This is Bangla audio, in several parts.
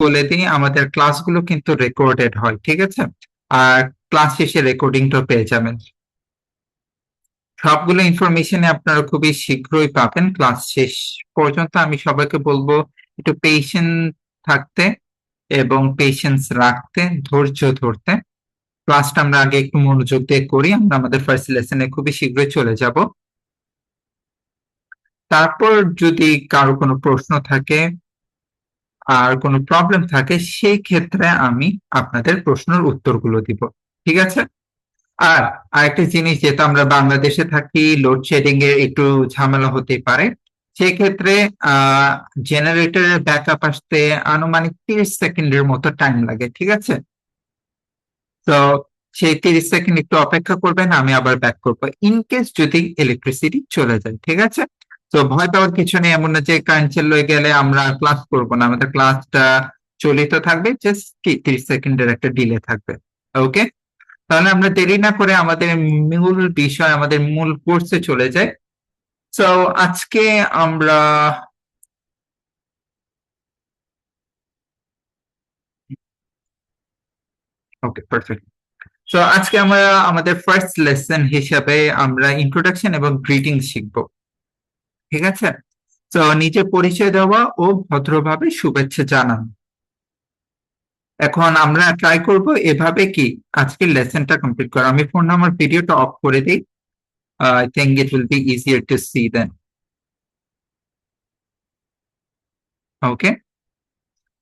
বলে দিই, আমাদের ক্লাসগুলো কিন্তু রেকর্ডেড হয়, ঠিক আছে? আর ক্লাস শেষে রেকর্ডিংটা পেয়ে যাবেন। সবগুলো ইনফরমেশনে আপনারা খুবই শীঘ্রই পাবেন ক্লাস শেষ পর্যন্ত। আমি সবাইকে বলবো একটু পেশেন্স থাকতে এবং পেশেন্স রাখতে, ধৈর্য ধরতে। ক্লাসটা আমরা আগে একটু মনোযোগ দিয়ে করি, আমরা আমাদের ফার্স্ট লেসনে খুবই শীঘ্রই চলে যাব। তারপর যদি কারো কোনো প্রশ্ন থাকে আর কোনো প্রবলেম থাকে, সেই ক্ষেত্রে আমি আপনাদের প্রশ্নের উত্তরগুলো দিব, ঠিক আছে? আর আরেকটা জিনিস, যেহেতু আমরা বাংলাদেশে থাকি, লোডশেডিং এর একটু ঝামেলা হতে পারে। সেক্ষেত্রে জেনারেটরের ব্যাকআপ আসতে আনুমানিক 30 সেকেন্ডের মতো টাইম লাগে, ঠিক আছে? তো সেই 30 সেকেন্ড একটু অপেক্ষা করবেন, আমি আবার ব্যাক করবো ইন কেস যদি ইলেকট্রিসিটি চলে যায়, ঠিক আছে? তো ভয় পাওয়ার কিছু নেই, এমন না যে কারেন্ট চলে গেলে আমরা ক্লাস করবো না, আমাদের ক্লাসটা চলিত থাকবে, জাস্ট কি 30 সেকেন্ডের একটা ডিলে থাকবে। ওকে, তাহলে আমরা দেরি না করে আমাদের মূল বিষয়, আমাদের মূল কোর্সে চলে যাই। তো আজকে আমরা ওকে, পারফেক্ট। তো আজকে আমরা আমাদের ফার্স্ট লেসন হিসাবে আমরা ইন্ট্রোডাকশন এবং গ্রিটিং শিখবো, ঠিক আছে? তো নিজে পরিচয় দেওয়া ও ভদ্রভাবে শুভেচ্ছা জানানো। এখন আমরা ট্রাই করব এভাবে কি আজকের লেসনটা কমপ্লিট করা। আমি ফোন আমার ভিডিওটা অফ করে দিই, I think it will be easier to see then. Okay,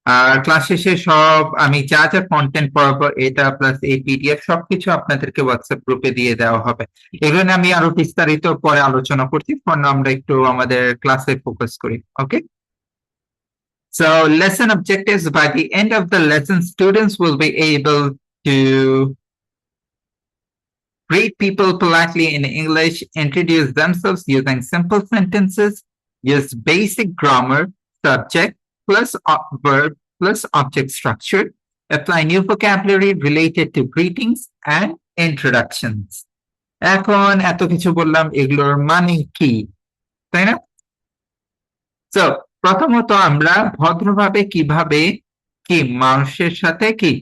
আর ক্লাস শেষে সব আমি যা যা কন্টেন্ট পড়াবো, এটা প্লাস এই পিডিএফ সবকিছু আপনাদেরকে হোয়াটসঅ্যাপ গ্রুপে দিয়ে দেওয়া হবে। এগুলো নিয়ে আমি আরো বিস্তারিত পরে আলোচনা করছি, ফোন আমরা একটু আমাদের ক্লাসে ফোকাস করি। ওকে, so lesson objectives: by the end of the lesson, students will be able to greet people politely in English, introduce themselves using simple sentences, use basic grammar, subject plus verb plus object structure, apply new vocabulary related to greetings and introductions. এখন এত কিছু বললাম, এগুলোর মানে কি, তাই না? তো প্রথমত আমরা ভদ্রভাবে কিভাবে কি মানুষের সাথে কি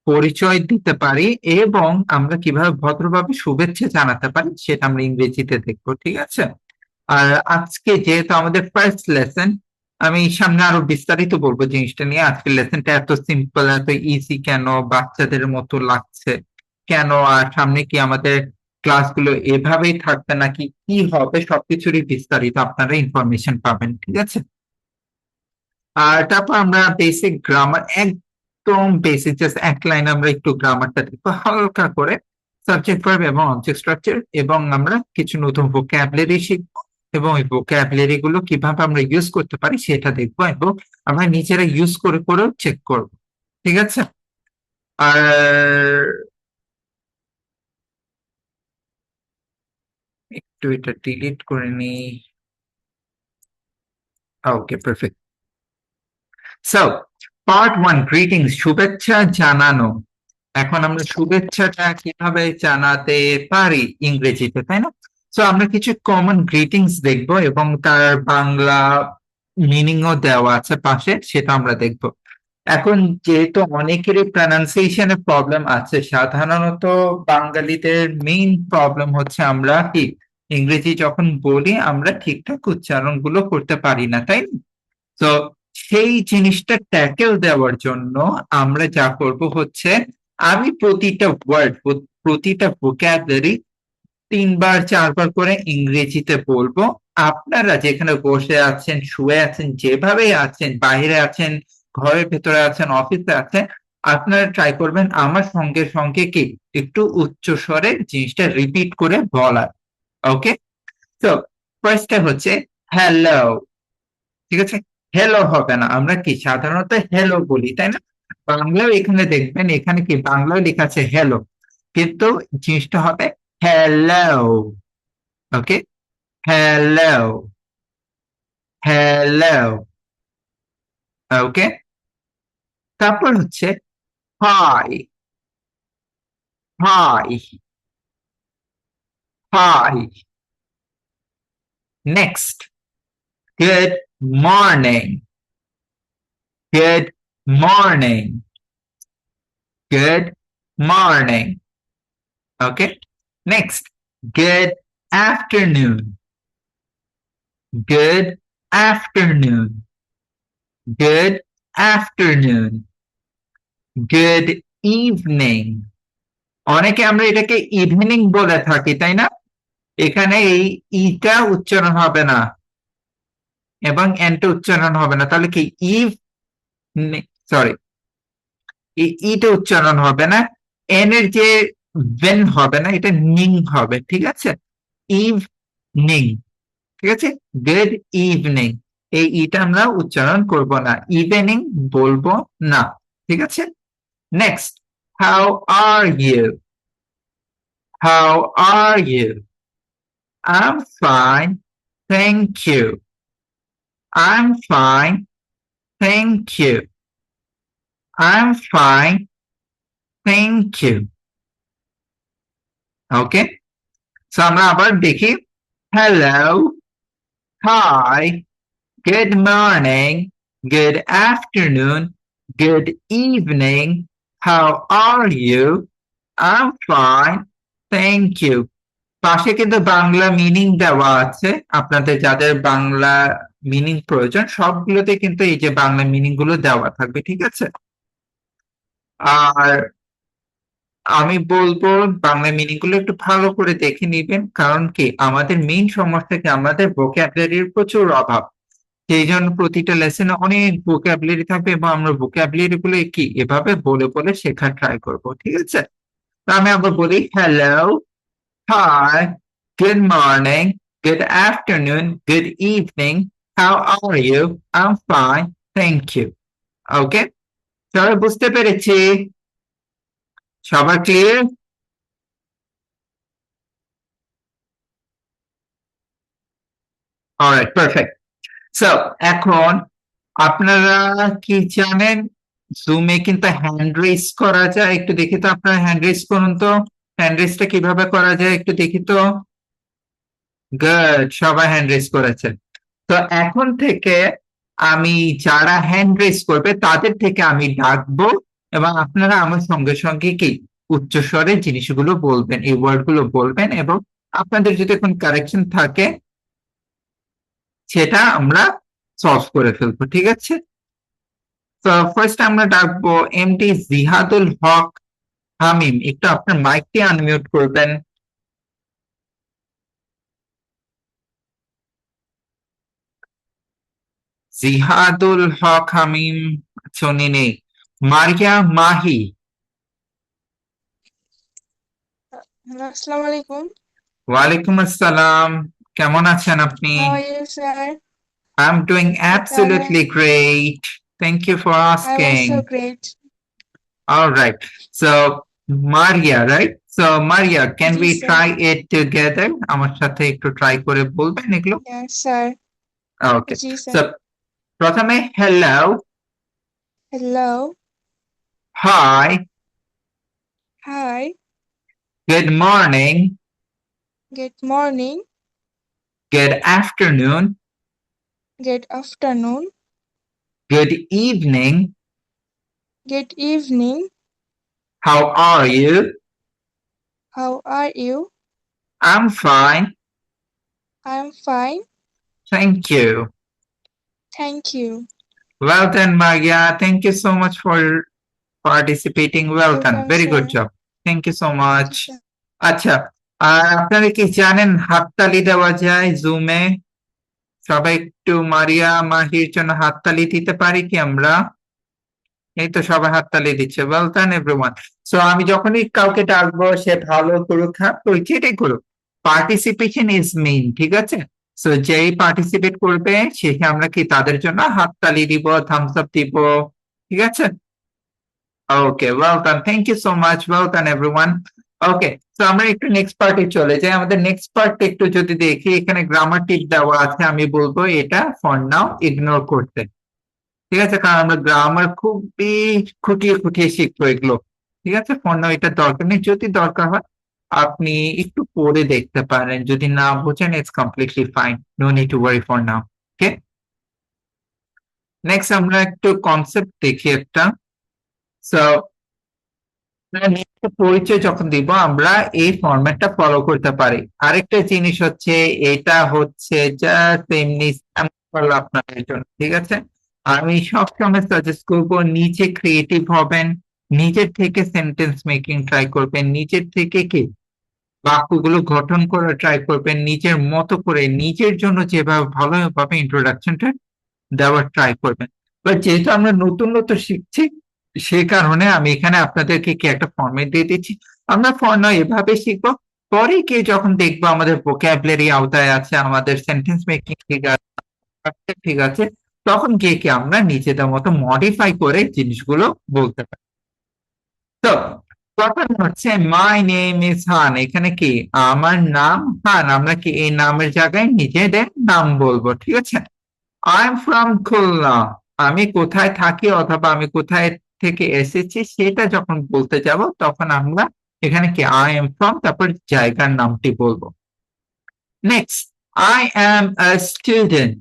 পরিচয় দিতে পারি এবং আমরা কিভাবে ভদ্রভাবে শুভেচ্ছা জানাতে পারি, সেটা আমরা ইংরেজিতে দেখবো, ঠিক আছে? আর আজকে যেহেতু আমাদের ফার্স্ট লেসন, আমি সামনে আরো বিস্তারিত বলবো জিনিসটা নিয়ে। আজকের লেসনটা এত সিম্পল, এত ইজি কেন, বাচ্চাদের মতো লাগছে কেন, আর সামনে কি আমাদের ক্লাসগুলো এভাবেই থাকবে নাকি কি হবে, সবকিছুরই বিস্তারিত আপনারা ইনফরমেশন পাবেন, ঠিক আছে? আর তারপর আমরা বেসিক গ্রামার, একদম বেসিক জাস্ট এক লাইন আমরা একটু গ্রামারটা দেখবো হালকা করে, সাবজেক্ট ভার্ব এবং অবজেক্ট স্ট্রাকচার, এবং আমরা কিছু নতুন ভোক্যাবুলারি শিখবো এবং ওই ভোক্যাবুলারি গুলো কিভাবে আমরা ইউজ করতে পারি সেটা দেখবো, এবং আমরা নিজেরা ইউজ করে করেও চেক করব, ঠিক আছে? আর একটু এটা ডিলিট করে নিই। Okay, perfect. So part one, greetings, শুভেচ্ছা জানানো। এখন আমরা শুভেচ্ছাটা কিভাবে জানাতে পারি ইংরেজিতে, তাই না? তো আমরা কিছু কমন গ্রিটিংস দেখব এবং তার বাংলা মিনিংও দেওয়া আছে পাশে, সেটা আমরা দেখব। এখন যেহেতু অনেকেরই প্রনাউন্সিয়েশনের প্রবলেম আছে, সাধারণত বাঙালিদের মেইন প্রবলেম হচ্ছে আমরা কি ইংরেজি যখন বলি আমরা ঠিকঠাক উচ্চারণগুলো করতে পারি না, তাই না? তো সেই জিনিসটা ট্যাকেল দেওয়ার জন্য আমরা যা করব হচ্ছে, আমি প্রতিটা ওয়ার্ড, প্রতিটা ভোক্যাবুলারি 3 বার 4 বার করে ইংরেজিতে বলবো। আপনারা যেখানে বসে আছেন, শুয়ে আছেন, যেভাবেই আছেন, বাইরে আছেন, ঘরের ভেতরে আছেন, অফিসে আছেন, আপনারা ট্রাই করবেন আমার সঙ্গে সঙ্গে কি একটু উচ্চ স্বরে জিনিসটা রিপিট করে বলার। ওকে, তো ফার্স্টটা হচ্ছে হ্যালো, ঠিক আছে? হ্যালো হবে না, আমরা কি সাধারণত হ্যালো বলি, তাই না? বাংলাও এখানে দেখবেন, এখানে কি বাংলাও লেখা আছে হ্যালো, কিন্তু জিনিসটা হবে hello. Okay, hello, hello. Okay, তারপর হচ্ছে hi, hi, hi. Next, good morning, good morning. Good morning. Okay. Next, good afternoon. Good afternoon. Good afternoon. Good evening. অনেকে আমরা এটাকে ইভিনিং বলে থাকি, তাই না? এখানে এই ইটা উচ্চারণ হবে না এবং এনটা উচ্চারণ হবে না, তাহলে কি ইভ, সরি, ইটা উচ্চারণ হবে না, এন এর যে ভেন হবে না, এটা নিং হবে, ঠিক আছে? ইভনিং, ঠিক আছে? গুড ইভিনিং, এই ইটা আমরা উচ্চারণ করব না, ইভিনিং বলবো না, ঠিক আছে? Next, how are you? How are you? I'm fine, thank you. I'm fine, thank you. I'm fine, thank you. Okay? So আমরা আবার দেখি, hello, hi, good morning, good afternoon, good evening, how are you? I'm fine, thank you. পাশে কিন্তু বাংলা মিনিং দেওয়া আছে, আপনাদের যাদের বাংলা মিনিং প্রয়োজন সবগুলোতে কিন্তু এই যে বাংলা মিনিং গুলো দেওয়া থাকবে, ঠিক আছে? আর আমি বলবো বাংলা মিনিং গুলো একটু ভালো করে দেখে নিবেন, কারণ কি আমাদের মেইন সমস্যা কি আমাদের ভোকাবুলারির প্রচুর অভাব। সেই জন্য প্রতিটা লেসনে অনেক ভোকাবুলারি থাকবে এবং আমরা ভোকাবুলারি গুলো কি এভাবে বলে বলে শেখার ট্রাই করব, ঠিক আছে? তো আমি আবার বলি, hello, hi, good morning, good afternoon, good evening, how are you? I'm fine, thank you. ওকে, সবাই বুঝতে পেরেছি? সবার ক্লিয়ার? Alright, perfect. সো এখন আপনারা কি জানেন জুমে কিন্তু হ্যান্ড রেজ করা যায়? একটু দেখি তো, আপনারা হ্যান্ড রেজ করুন তো, হ্যান্ড রেজটা কিভাবে করা যায় একটু দেখি তো। গুড, সবাই হ্যান্ড রেজ করেছেন। তো এখন থেকে আমি যারা হ্যান্ড রেজ করবে তাদের থেকে আমি ডাকবো এবং আপনারা আমার সঙ্গে সঙ্গে কি উচ্চস্বরে জিনিসগুলো বলবেন, এই ওয়ার্ড গুলো বলবেন এবং আপনাদের যদি কোনো কারেকশন থাকে সেটা আমরা সলভ করে ফেলবো, ঠিক আছে? তো ফার্স্ট আমরা ডাকবো এমডি জিহাদুল হক হামিম, একটু আপনার মাইকটি আনমিউট করবেন। জিহাদুল হক হামিম, উনি নেই। মারিয়া মাহি। Hello, Assalamu alaikum. ওয়ালাইকুম আসসালাম, কেমন আছেন আপনি? How are you, sir? I'm doing Okay, absolutely great. Thank you for I'm also asking. great. All right. So, Maria, right? So, Maria, can Ji, we sir. try it together? আমার সাথে একটু ট্রাই করে বলবেন এগুলো? Yes, sir. Okay. Ji, sir. So, প্রথমে hello, Hello. hi, Hi. good morning, Good morning. good afternoon, Good afternoon. good evening, Good evening. how are you? How are you? I'm fine, I'm fine. thank you. Thank you. Well done, Maria. Thank you so much for participating. Well done. Welcome, Very sir. good job. Thank you so Ji, much. sir. আচ্ছা, আর আপনারা কি জানেন হাততালি দেওয়া যায় জুমে? সবাই একটু মারিয়া মাহির জন্য হাততালি দিতে পারি কি আমরা? এই তো সবাই হাততালি দিচ্ছে। Well done everyone. সো আমি যখনই কাউকে ডাকবো সে ভালো করুক, খারাপ করুক, যেটাই করুক, পার্টিসিপেশন ইজ মেইন, ঠিক আছে? সো যেই পার্টিসিপেট করবে সে আমরা কি তাদের জন্য হাততালি দিব, থামস আপ দিব, ঠিক আছে? Okay, well done, thank you so much, well done everyone. Okay, তো আমরা একটু নেক্সট পার্টে চলে যাই। আমাদের নেক্সট পার্ট একটু যদি দেখি, এখানে গ্রামার টিপ দেওয়া আছে, আমি বলবো এটা ফর নাও ইগনোর করতে, ঠিক আছে? কারণ আমরা গ্রামার খুবই খুঁটিয়ে খুঁটিয়ে শিখবো এগুলো, ঠিক আছে? ফর নাও এটা দরকার নেই, যদি দরকার হয় আপনি একটু পড়ে দেখতে পারেন, যদি না বোঝেন it's completely fine, no need to worry for now. Okay, next আমরা একটু কনসেপ্ট দেখি একটা। সো নিজের পরিচয় যখন দিব আমরা এই ফরম্যাটটা ফলো করতে পারি। আরেকটা জিনিস হচ্ছে এটা হচ্ছে জাস্ট এমনি sample আপনাদের জন্য, ঠিক আছে? আমি সবসময় সাজেস্ট করব নিচে ক্রিয়েটিভ হবেন, নিজের থেকে সেন্টেন্স মেকিং ট্রাই করবেন, নিজের থেকে কি বাক্যগুলো গঠন করা ট্রাই করবেন, নিজের মতো করে নিজের জন্য যেভাবে ভালোভাবে ইন্ট্রোডাকশনটা দেওয়ার ট্রাই করবেন। বাট যেহেতু আমরা নতুন নতুন শিখছি, সে কারণে আমি এখানে আপনাদেরকে কি একটা ফর্মেট দিয়ে দিচ্ছি। আমরা নয় এভাবে শিখবো, পরে গিয়ে যখন দেখবো আমাদের ভোকাবুলারি আওতায় আছে, আমাদের সেন্টেন্স মেকিং ঠিক আছে, ঠিক আছে, তখন গিয়ে কি আমরা নিজেদের মতো মডিফাই করে জিনিসগুলো বলতে পারি। তো প্রথম হচ্ছে মাই নেম ইজ হান, এখানে কি আমার নাম হান, আমরা কি এই নামের জায়গায় নিজেদের নাম বলবো, ঠিক আছে? আই এম ফ্রম খুলনা, আমি কোথায় থাকি অথবা আমি কোথায় থেকে এসেছি সেটা যখন বলতে যাব তখন আমরা এখানে কি আই এম ফ্রম তারপর জায়গার নামটি বলবো। Next, I am a student,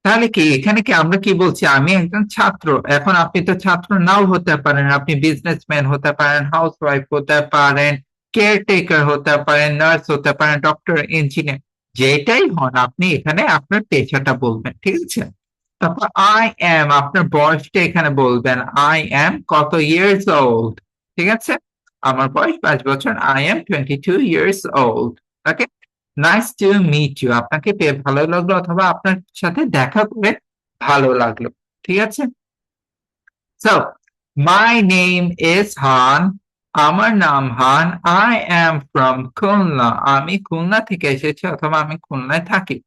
তাহলে কি এখানে কি আমরা কি বলছি আমি একজন ছাত্র। এখন আপনি তো ছাত্র নাও হতে পারেন, আপনি বিজনেসম্যান হতে পারেন, হাউসওয়াইফ হতে পারেন, কেয়ারটেকার হতে পারেন, নার্স হতে পারেন, ডক্টর, ইঞ্জিনিয়ার, যেটাই হন আপনি এখানে আপনার পেশাটা বলবেন, ঠিক আছে? তারপর আই এম, আপনার বয়সটা এখানে বলবেন, আই এম কত ইয়ার্স ওল্ড, ঠিক আছে? আমার বয়স 5 বছর, I am 22 years old। Okay, nice to meet you, আপনাকে পেয়ে ভালো লাগলো অথবা আপনার সাথে দেখা করে ভালো লাগলো, ঠিক আছে? সো মাই নেম ইজ হান, আমার নাম হান, আই এম ফ্রম খুলনা, আমি খুলনা থেকে এসেছি অথবা আমি খুলনায় থাকি।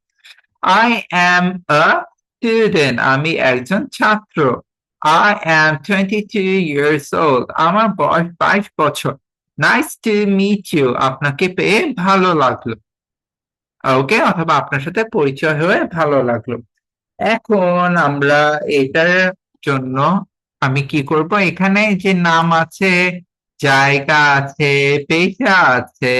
I am a student, আমি একজন ছাত্র। I am 22 years old, আমার বয়স 22 বছর। Nice to meet you, আপনাকে পেয়ে ভালো লাগলো। ওকে, অথবা আপনার সাথে পরিচয় হয়ে ভালো লাগলো। এখন আমরা এটার জন্য আমি কি করব, এখানে যে নাম আছে, জায়গা আছে, পেশা আছে,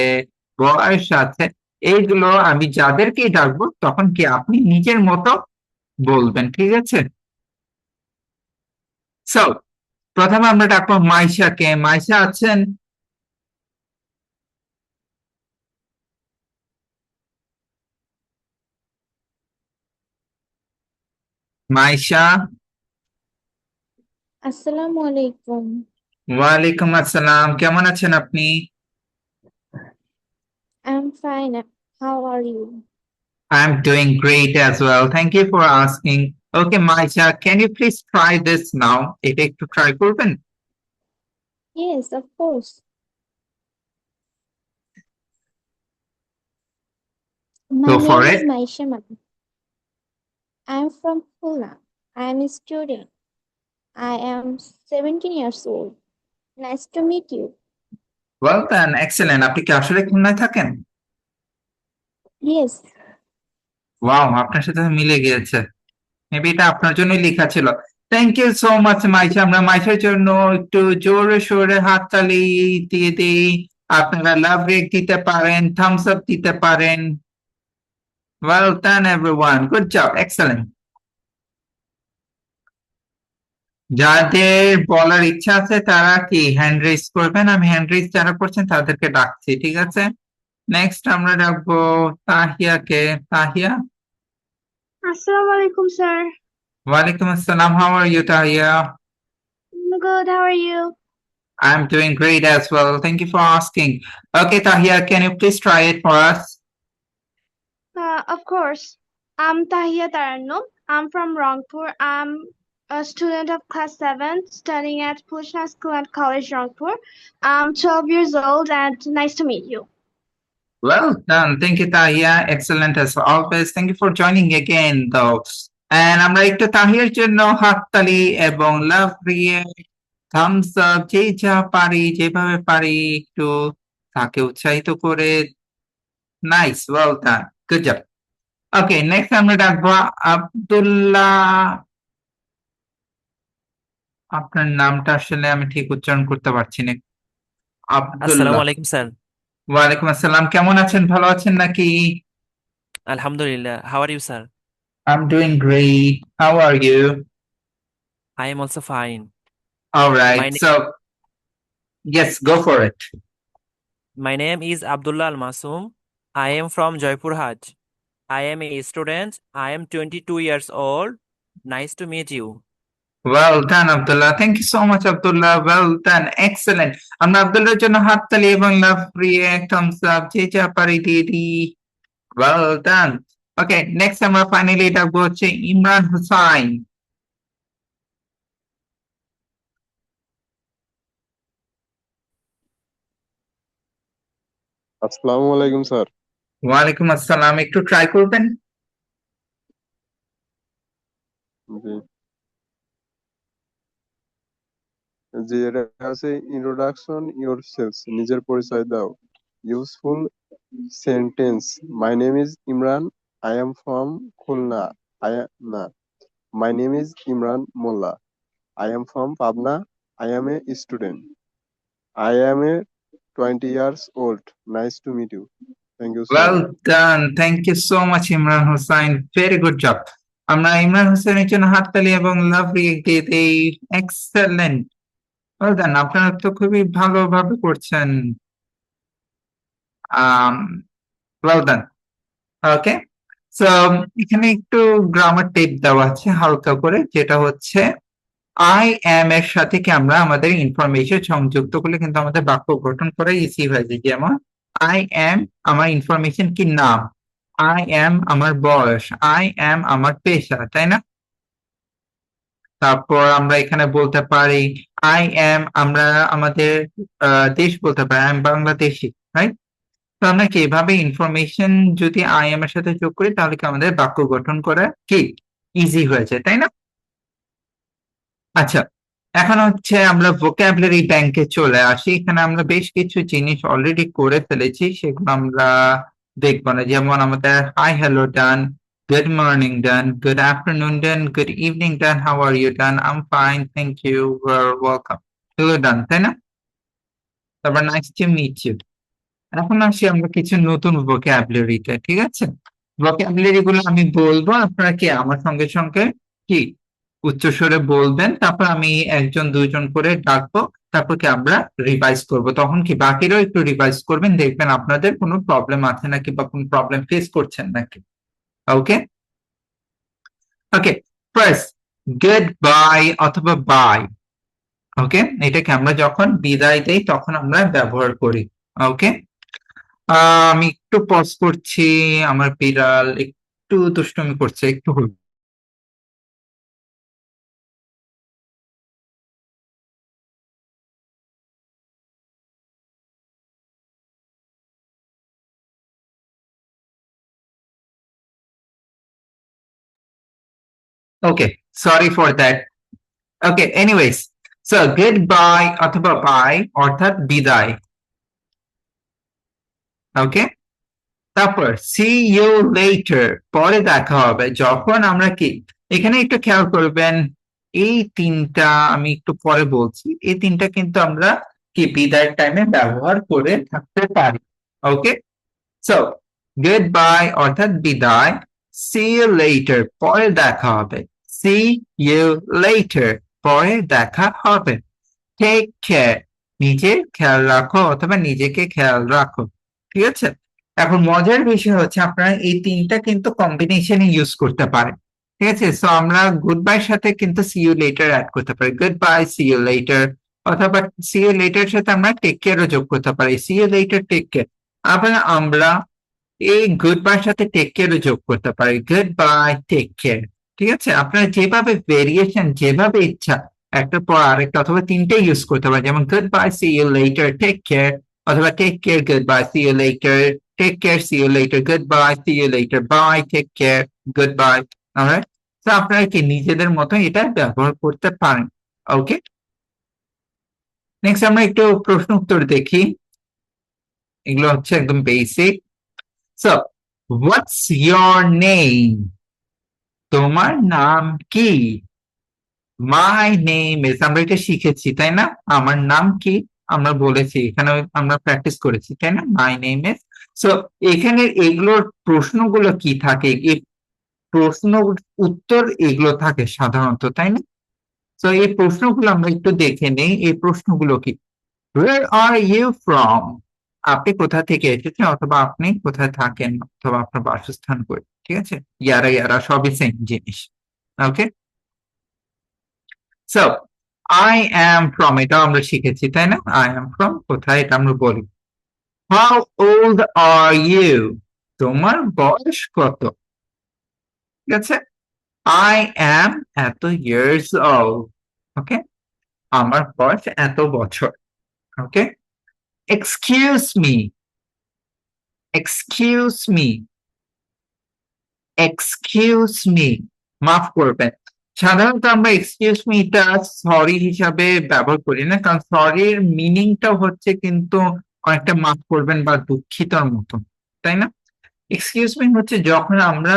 বয়স আছে, এইগুলো আমি যাদেরকেই ডাকবো তখন কি আপনি নিজের মতো বলবেন, ঠিক আছে? সো প্রথমে আমরা ডাকবো মাইশাকে। মাইশা আছেন? মাইশা? আসসালামু আলাইকুম। ওয়ালাইকুম আসসালাম, কেমন আছেন আপনি? I'm fine. How are you? I'm doing great as well, thank you for asking. Okay Maisha, can you please try this now, এটা একটু ট্রাই করবেন? Yes, of course. Go My for name it. is Maisha Manu. I'm from Khulna. I'm a student. I am 17 years old. Nice to meet you. Well done, excellent, আপনি কি আসলে খুলনায় থাকেন? Yes, ওয়াও, আপনার সাথে মিলে গিয়েছে, মেবি এটা আপনার জন্যই লেখা ছিল। Thank you so much Maisha, আমরা মাইশার জন্য একটু জোরে সোরে হাততালি দিয়ে দিই। আপনারা লাভ রেক দিতে পারেন, থামস আপ দিতে পারেন। Well done everyone, good job, excellent. যাদের বলার ইচ্ছা আছে তারা কি হ্যান্ড রেজ করবেন, আমি হ্যান্ড রেজ যারা করছেন তাদেরকে ডাকছি, ঠিক আছে? নেক্সট আমরা ডাকবো তাহিয়াকে। তাহিয়া? Assalamu alaikum, sir. ওয়ালাইকুম আসসালাম, how are you Tahia? I'm good. How are you? I'm doing great as well. Thank you for asking. Okay, Tahia, can you please try it for us? Of course. I'm Tahia Tarannum. I'm from Rangpur. I'm a student of class 7 studying at Pulishna School and College, Rangpur. I'm 12 years old and nice to meet you. Well done. Thank you, Tahia. Excellent as always. Thank you for joining again, though. And আমরা একটু তাহিয়ার জন্য হাততালি এবং লাভ দিয়ে থামস আপ, যে যা পারি যেভাবে পারি একটু তাকে উৎসাহিত করে। Nice, well done, good job. Okay, next আমরা ডাকবো আব্দুল্লাহ। আপনার নামটা আসলে আমি ঠিক উচ্চারণ করতে পারছি না। আসসালামু আব্দুল্লাহ। আলাইকুম স্যার। ওয়ালাইকুম আসসালাম, কেমন আছেন, ভালো আছেন নাকি? আলহামদুলিল্লাহ। How are you sir? I'm doing great, how are you? I am also fine. All My right. name, So, yes, go for it. my name is Abdullah Al Masoom. I am from Jaipur Haj. I am a student. I am 22 years old. Nice to meet you. Well done, Abdullah. Thank you so much, Abdullah. Well done. Excellent. আমরা আব্দুল্লাহর জন্য হাততালি এবং লাভ ফ্রিয়ে thumbs up যে যা পারি দিয়ে দিই। Well done. Okay, next আমরা ফাইনালি ডাকবো হচ্ছে ইমরান হুসাইন। আসসালামু আলাইকুম স্যার। ওয়ালাইকুম আসসালাম। একটু ট্রাই করবেন। জি জি এটা আছে ইন্ট্রোডাকশন ইয়োরসেলফ, নিজের পরিচয় দাও। Useful sentence, my name is Imran, I am from Khulna, না, my name is Imran Molla, I am from Pabna, I am a student, I am a 20 years old, nice to meet you. Thank you so Well much. done. Thank you so much, Imran Hussain. Very good job. আমরা ইমরান হোসেনের জন্য হাততালি এবং লাভ রিয়েক্ট দিয়ে দেই। এক্সেলেন্ট। Well done. আপনারা তো খুবই ভালোভাবে করছেন। Well done. ওকে, সো এখানে একটু গ্রামার টিপ দেওয়া আছে হালকা করে, যেটা হচ্ছে আই এম এর সাথে কি আমরা আমাদের ইনফরমেশন সংযুক্ত করলে কিন্তু আমাদের বাক্য গঠন করা ইজি হয়ে যায়। যেমন আই এম আমার ইনফরমেশন কি নাম, আই এম আমার বয়স, আই এম আমার পেশা, তাই না? তারপর আমরা এখানে বলতে পারি আই এম আমরা আমাদের দেশ বলতে পারি, আই এম বাংলাদেশি, রাইট? তো আমরা কি এভাবে ইনফরমেশন যদি আই এম এর সাথে যোগ করি তাহলে কি আমাদের বাক্য গঠন করা কি ইজি হয়ে যায়, তাই না? আচ্ছা, এখন হচ্ছে আমরা ভোকাবুলারি ব্যাংকে চলে আসি। এখানে আমরা বেশ কিছু জিনিস অলরেডি করে ফেলেছি, সেগুলো আমরা দেখবো না। যেমন আমাদের hi hello done, good morning done, good afternoon done, good evening done, how are you done, I am fine, thank you, welcome, এগুলো ডান, তাই না? তারপর নাইস টু মিট ইউ। এখন আসি আমরা কিছু নতুন ভোকাবুলারিতে, ঠিক আছে? ভোকাবুলারি গুলো আমি বলবো, আপনারা কি আমার সঙ্গে সঙ্গে কি উচ্চস্বরে বলবেন, তারপর আমি একজন দুইজন করে ডাকবো, তারপর কি আমরা রিভাইজ করব। তখন কি বাকিরাও একটু রিভাইজ করবেন, দেখবেন আপনাদের কোনো প্রবলেম আছে নাকি বা কোনো প্রবলেম ফেস করছেন নাকি। ওকে ওকে, ফার্স্ট গুড বাই অথবা বাই। ওকে, এটাকে আমরা যখন বিদায় দেই তখন আমরা ব্যবহার করি। ওকে, আমি একটু পজ করছি, আমার বিড়াল একটু দুষ্টুমি করছে, একটু হলো। Okay, sorry for that. Okay, anyways, so goodbye অথবা বাই অর্থাৎ বিদায়। ওকে, তারপর সি ইউ লেটার পরে দেখা হবে। যখন আমরা কি এখানে একটু খেয়াল করবেন, এই তিনটা আমি একটু পরে বলছি, এই তিনটা কিন্তু আমরা কি বিদায়ের টাইমে ব্যবহার করে থাকতে পারি। ওকে, সো গুড বাই অর্থাৎ বিদায়, সি ইউ লেটার পরে দেখা হবে, সি ইউ লেটার পরে দেখা হবে, টেক কেয়ার নিজের খেয়াল রাখো অথবা নিজেকে খেয়াল রাখো, ঠিক আছে? এখন মজার বিষয় হচ্ছে আপনারা এই তিনটা কিন্তু কম্বিনেশনে ইউজ করতে পারেন, ঠিক আছে? সো আমরা গুড বাই সাথে কিন্তু সি ইউ লেটার অ্যাড করতে পারি, goodbye see you later, অথবা সি ইউ লেটার সাথে আমরা টেক কেয়ারও যোগ করতে পারি, see you later take care. আবার আমরা এই গুড বাই সাথে টেক কেয়ারও যোগ করতে পারি, গুড বাই টেক কেয়ার, ঠিক আছে? আপনার যেভাবে ভেরিয়েশন যেভাবে ইচ্ছা একটার পর আরেকটা অথবা তিনটে ইউজ করতে পারেন, যেমন goodbye see you later take care, অথবা take care goodbye see you later, take care see you later goodbye see you later bye take care goodbye. Alright, তো আপনারা কি নিজেদের মতো এটা ব্যবহার করতে পারেন। ওকে, নেক্সট আমরা একটু প্রশ্ন উত্তর দেখি, এগুলো হচ্ছে একদম basic. So what's your name, তোমার নাম কি? মাই নেম ইজ, আমরা এটা শিখেছি তাই না? আমার নাম কি আমরা বলেছি, এখানে আমরা প্র্যাকটিস করেছি তাই না? My name is. সো এখানে এগুলোর প্রশ্নগুলো কি থাকে, এই প্রশ্ন উত্তর এগুলো থাকে সাধারণত, তাই না? তো এই প্রশ্নগুলো আমরা একটু দেখে নেই, এই প্রশ্নগুলো কি? Where are you from? আপনি কোথা থেকে এসেছেন, অথবা আপনি কোথায় থাকেন, অথবা আপনার বাসস্থান কই, ঠিক আছে? ইয়ারা ইয়ারা সবই সেম জিনিস। ওকে, সো আই অ্যাম ফ্রম, এটাও আমরা শিখেছি তাই না? আই অ্যাম ফ্রম কোথায়, এটা আমরা বলি। How old are you? তোমার বয়স কত? ঠিক আছে, আই অ্যাম এত ইয়ার্স ওল্ড। ওকে, আমার বয়স এত বছর। Okay, excuse me, excuse me, excuse me, মাফ করবেন। সাধারণত আমরা এক্সকিউজ মিটা সরি হিসাবে ব্যবহার করি না, কারণ সরির মিনিংটা হচ্ছে কিন্তু অনেকটা মাফ করবেন বা দুঃখিতর মতো, তাই না? এক্সকিউজ মি হচ্ছে যখন আমরা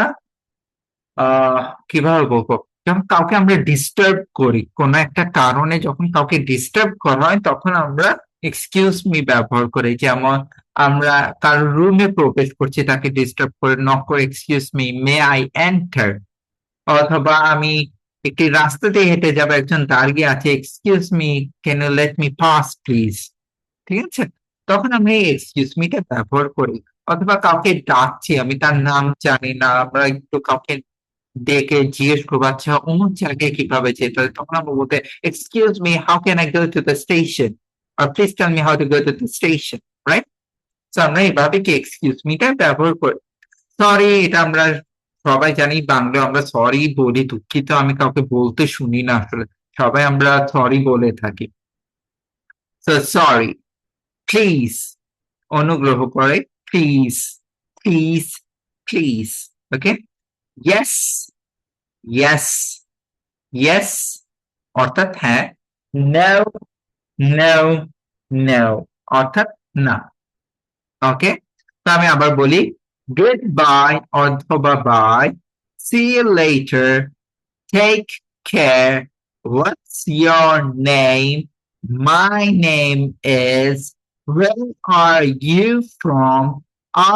কিভাবে বলবো, যখন কাউকে আমরা ডিস্টার্ব করি, কোনো একটা কারণে যখন কাউকে ডিস্টার্ব করা হয়, তখন আমরা এক্সকিউজ মি ব্যবহার করি। যেমন আমরা কারোর রুমে প্রবেশ করছি, তাকে ডিস্টার্ব করে নক করে excuse me, may I enter? অথবা আমি একটি রাস্তা দিয়ে হেঁটে যাবো, একজন দাঁড়িয়ে আছে, excuse me, can you let me pass please? ঠিক আছে, তখন আমরা এই এক্সকিউজ মিটা ব্যবহার করি। অথবা কাউকে ডাকছি, আমি তার নাম জানি না, আমরা একটু কাউকে ডেকে জিজ্ঞেস করবো, আচ্ছা অমুক জায়গায় কিভাবে যেতে হয়, তখন আমরা বলতে excuse me, how can I go to the station, আর please tell me how to go to the station, right? তো আমরা এইভাবে কি এক্সকিউজ মিটা ব্যবহার করি। সরি, এটা আমরা সবাই জানি, বাংলা আমরা সরি বলি, দুঃখিত আমি কাউকে বলতে শুনি না আসলে, সবাই আমরা সরি বলে থাকি। সো সরি, প্লিজ, অনুগ্রহ করে, please, please, please. Okay, yes, yes, yes অর্থাৎ হ্যাঁ, নো, নো, নো অর্থাৎ না। ওকে, তো আমি আবার বলি, গুড বাই অথবা bye, see you later, take care, what's your name, my name is, where are you from,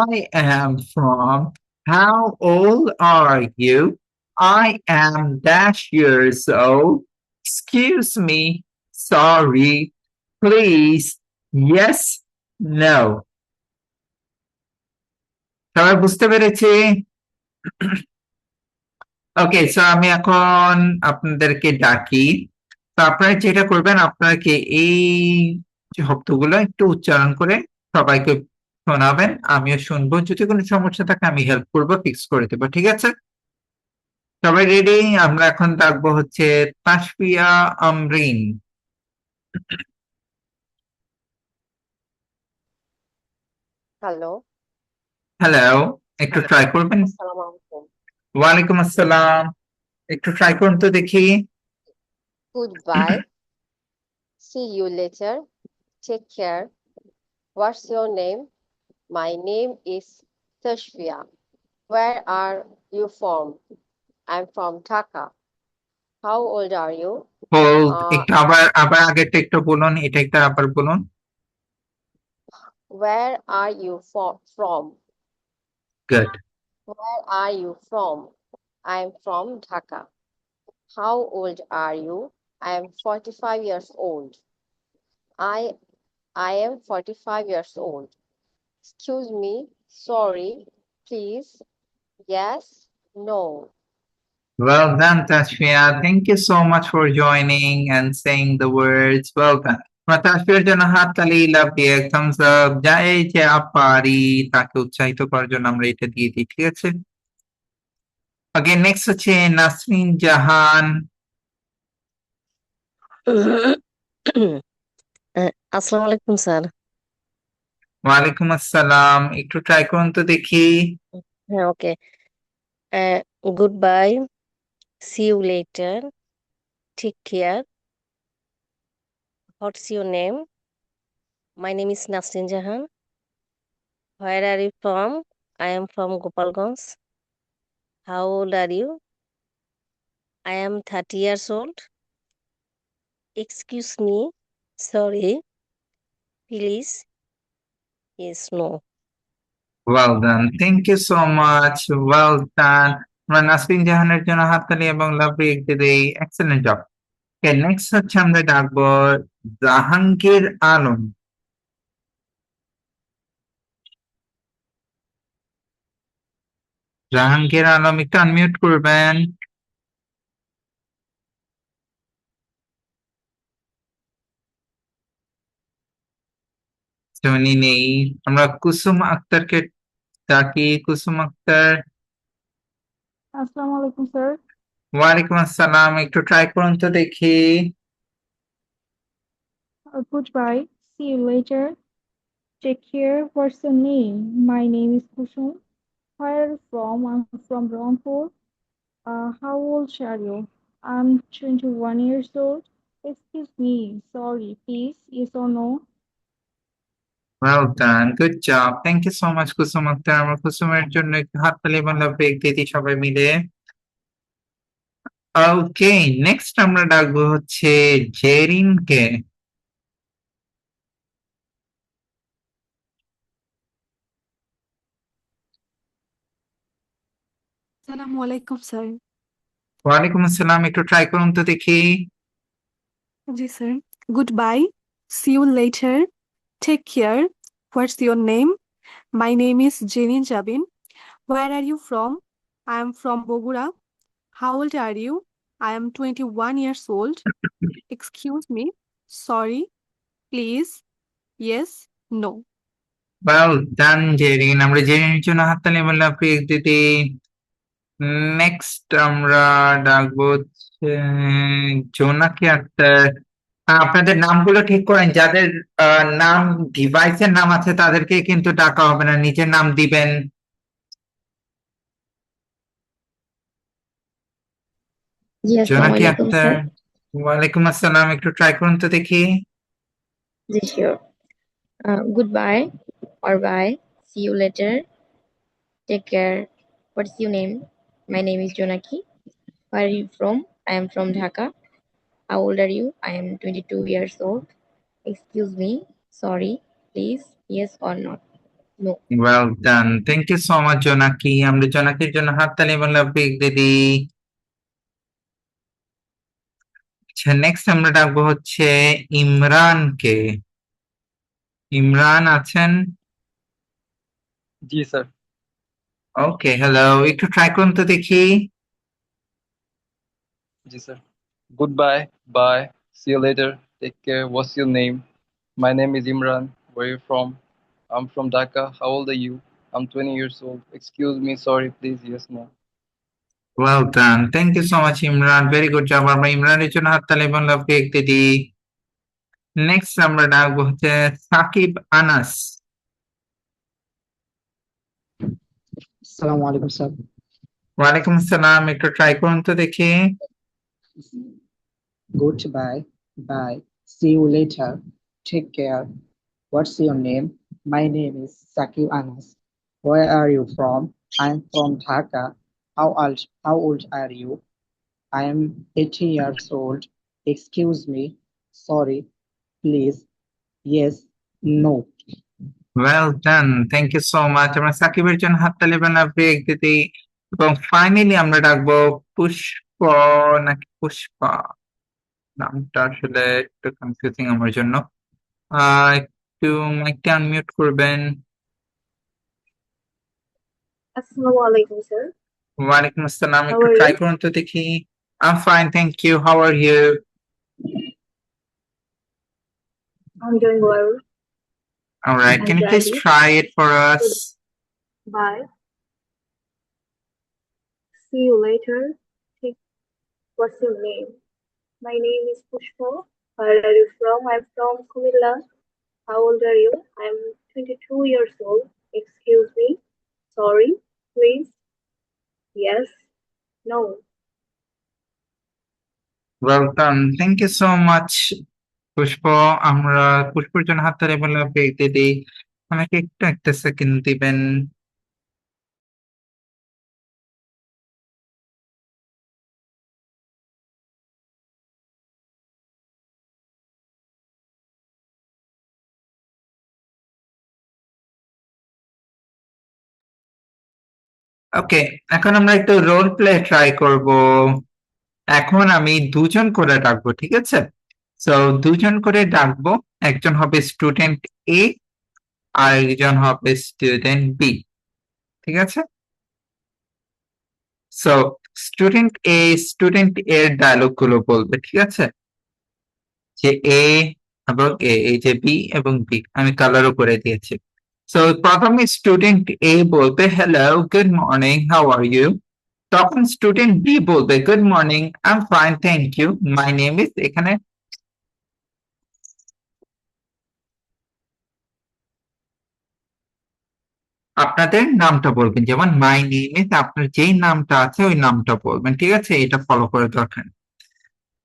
I am from, how old are you, I am dash years old, excuse me, sorry, please, yes, no. সবাই বুঝতে পেরেছি? ওকে, সো আমি এখন আপনাদেরকে ডাকি। তো আপনারা যেটা করবেন, আপনাকে এই শব্দগুলো একটু উচ্চারণ করে সবাইকে শোনাবেন, আমিও শুনবো, যদি কোনো সমস্যা থাকে আমি হেল্প করবো, ফিক্স করে দেবো, ঠিক আছে? সবাই রেডি? আমরা এখন ডাকবো হচ্ছে তাসফিয়া আমরিন। হ্যালো, হ্যালো, একটু ট্রাই করবেন। আসসালামু আলাইকুম। ওয়ালাইকুম আসসালাম, একটু ট্রাই করুন তো দেখি। Goodbye. See you later. Take care. What's your name? My name is Tashfia. Where are you from? I'm from Dhaka. How old are you? Hold, Uh, একটু আবার আবার আগেরটা একটু বলুন, এটা একটু আবার বলুন। where are you from? Good. Where are you from? I'm from Dhaka. How old are you? I am 45 years old. I am 45 years old. Excuse me, sorry, please, yes, no. Well done, Tashfia. Thank you so much for joining and saying the words. Well done. আমরা তাসফিয়ার জন্য হাততালি, লাভ দিয়ে থামস আপ, যাই যে পারি তাকে উৎসাহিত করার জন্য আমরা এটা দিয়ে দিই, ঠিক আছে? ওকে, নেক্সট হচ্ছে নাসরিন জাহান। আসসালামু আলাইকুম স্যার। ওয়ালাইকুম আসসালাম, একটু ট্রাই করুন তো দেখি। হ্যাঁ, okay. Goodbye, see you later, take care, what's your name, my name is Nasrin Jahan, where are you from, I am from Gopalganj, how old are you, I am 30 years old, excuse me, sorry, please, yes, no. Well done, thank you so much, well done. আমরা নাসরিন জাহানের জন্য হাততালি এবং লাভ রিয়েক্ট দিয়ে দেই, এক্সেলেন্ট জব। নেক্সট হচ্ছে আমরা ডাকবো জাহাঙ্গীর আলম। জাহাঙ্গীর আলম একটু আনমিউট করবেন। উনি নেই। আমরা কুসুম আক্তারকে ডাকি। কুসুম আক্তার। আসসালামু আলাইকুম স্যার। ওয়ালাইকুম আসসালাম, একটু ট্রাই করুন তো দেখি। Goodbye. See you later. Take care. What's your name? My name is Kusum. Where are you from? I'm from Rampur. How old are you? I'm 21 years old. Excuse me. Sorry. Please. Yes or no? Well done, good job, thank you so much Kusum Akter. আমরা কুসুমের জন্য একটু হাততালি এবং লাভ ব্রেক দিই সবাই মিলে। ওকে, নেক্সট আমরা ডাকবো হচ্ছে জেরিনকে। আসসালামু আলাইকুম স্যার। ওয়ালাইকুম আসসালাম, একটু ট্রাই করুন তো দেখি। জি sir. Goodbye. See you later. Take care. What's your name? My name is Jenny Jabin. Where are you from? I am from Bogura. How old are you? I am 21 years old. Excuse me. Sorry. Please. Yes. No. Well done Jerin, আমরা জেরিনের জন্য হাততালি এবং লাভ ব্রেক দিই। নেক্সট আমরা ডাকবো হচ্ছে জোনাকি আক্তার। আপনাদের নামগুলো ঠিক করেন, যাদের নাম ডিভাইসের নাম আছে তাদেরকে কিন্তু ডাকা হবে না, নিজের নাম দিবেন। জি আসসালামু জোনাকি আলাইকুম আক্তার। স্যার। ওয়ালাইকুম আসসালাম, একটু ট্রাই করুন তো দেখি। জি sure. Goodbye or bye. See you later. Take care. What's your name? My name is Jonaki. Where are you from? I am from Dhaka. How old are you? I am 22 years old. Excuse me. Sorry. Please. Yes or not? No. Well done, thank you so much Jonaki. আমরা জোনাকির জন্য হাততালি এবং লাভ ব্রেক দিই। আচ্ছা, নেক্সট আমরা ডাকবো হচ্ছে ইমরানকে। ইমরান আছেন? জি স্যার। ওকে, হ্যালো, একটু ট্রাই করুন তো দেখি। জি sir. Goodbye. Bye. See you later. Take care. What's your name? My name is Imran. Where are you from? I'm from Dhaka. How old are you? I'm 20 years old. Excuse me. Sorry. Please. Yes. No. Well done, thank you so much Imran, very good job. আমরা ইমরানের জন্য হাততালি এবং লাভ ব্রেক দিই। নেক্সট আমরা ডাকবো হচ্ছে সাকিব আনাস। আসসালামু আলাইকুম স্যার। ওয়ালাইকুম আসসালাম, একটু ট্রাই করুন তো দেখি। Goodbye. Bye. See you later. Take care. What's your name? My name is Sakib Anas. Where are you from? I'm from Dhaka. How old are you? I am 18 years old. Excuse me. Sorry. Please. Yes. No. Well done, thank you so much. আমরা সাকিবের জন্য হাততালি এবং লাভ ব্রেক দিই। এবং ফাইনালি আমরা ডাকবো পুষ্প নাকি পুষ্পা, নামটা আসলে একটু কনফিউজিং আমার জন্য। একটু মাইকটা আনমিউট করবেন। Assalamu alaikum, sir. ওয়ালাইকুম আসসালাম, How একটু are ট্রাই you? করুন তো দেখি। I'm fine, thank you. How are you? I'm doing well. All right, I'm can you glad please you. try it for us? Bye. See you later. What's your name? My name is Pushpa. Where are you from? I'm from Kumilla. How old are you? I'm 22 years old. Excuse me. Sorry. Please. Yes. No. Well done. Thank you so much, পুষ্প। আমরা পুষ্পর জন্য হাততালি এবং লাভ ব্রেক দিই। আমাকে একটু একটা সেকেন্ড দিবেন। ওকে, এখন আমরা একটু রোল প্লে ট্রাই করব। এখন আমি দুজন করে ডাকবো, ঠিক আছে? সো দুজন করে ডাকবো, একজন হবে স্টুডেন্ট এ আর একজন হবে স্টুডেন্ট বি, ঠিক আছে? সো স্টুডেন্ট এর ডায়লগ গুলো বলবে, ঠিক আছে? যে এ এবং এ, এই যে বি এবং বি, আমি কালারও করে দিয়েছি। সো প্রথমে স্টুডেন্ট এ বলবে hello, good morning, how are you? তখন স্টুডেন্ট বি বলবে good morning, I am fine, thank you, my name is, এখানে আপনাদের নামটা বলবেন, যেমন মাই নেম ইজ, আপনার যেই নামটা আছে ওই নামটা বলবেন, ঠিক আছে? এটা ফলো করে দরকার নেই।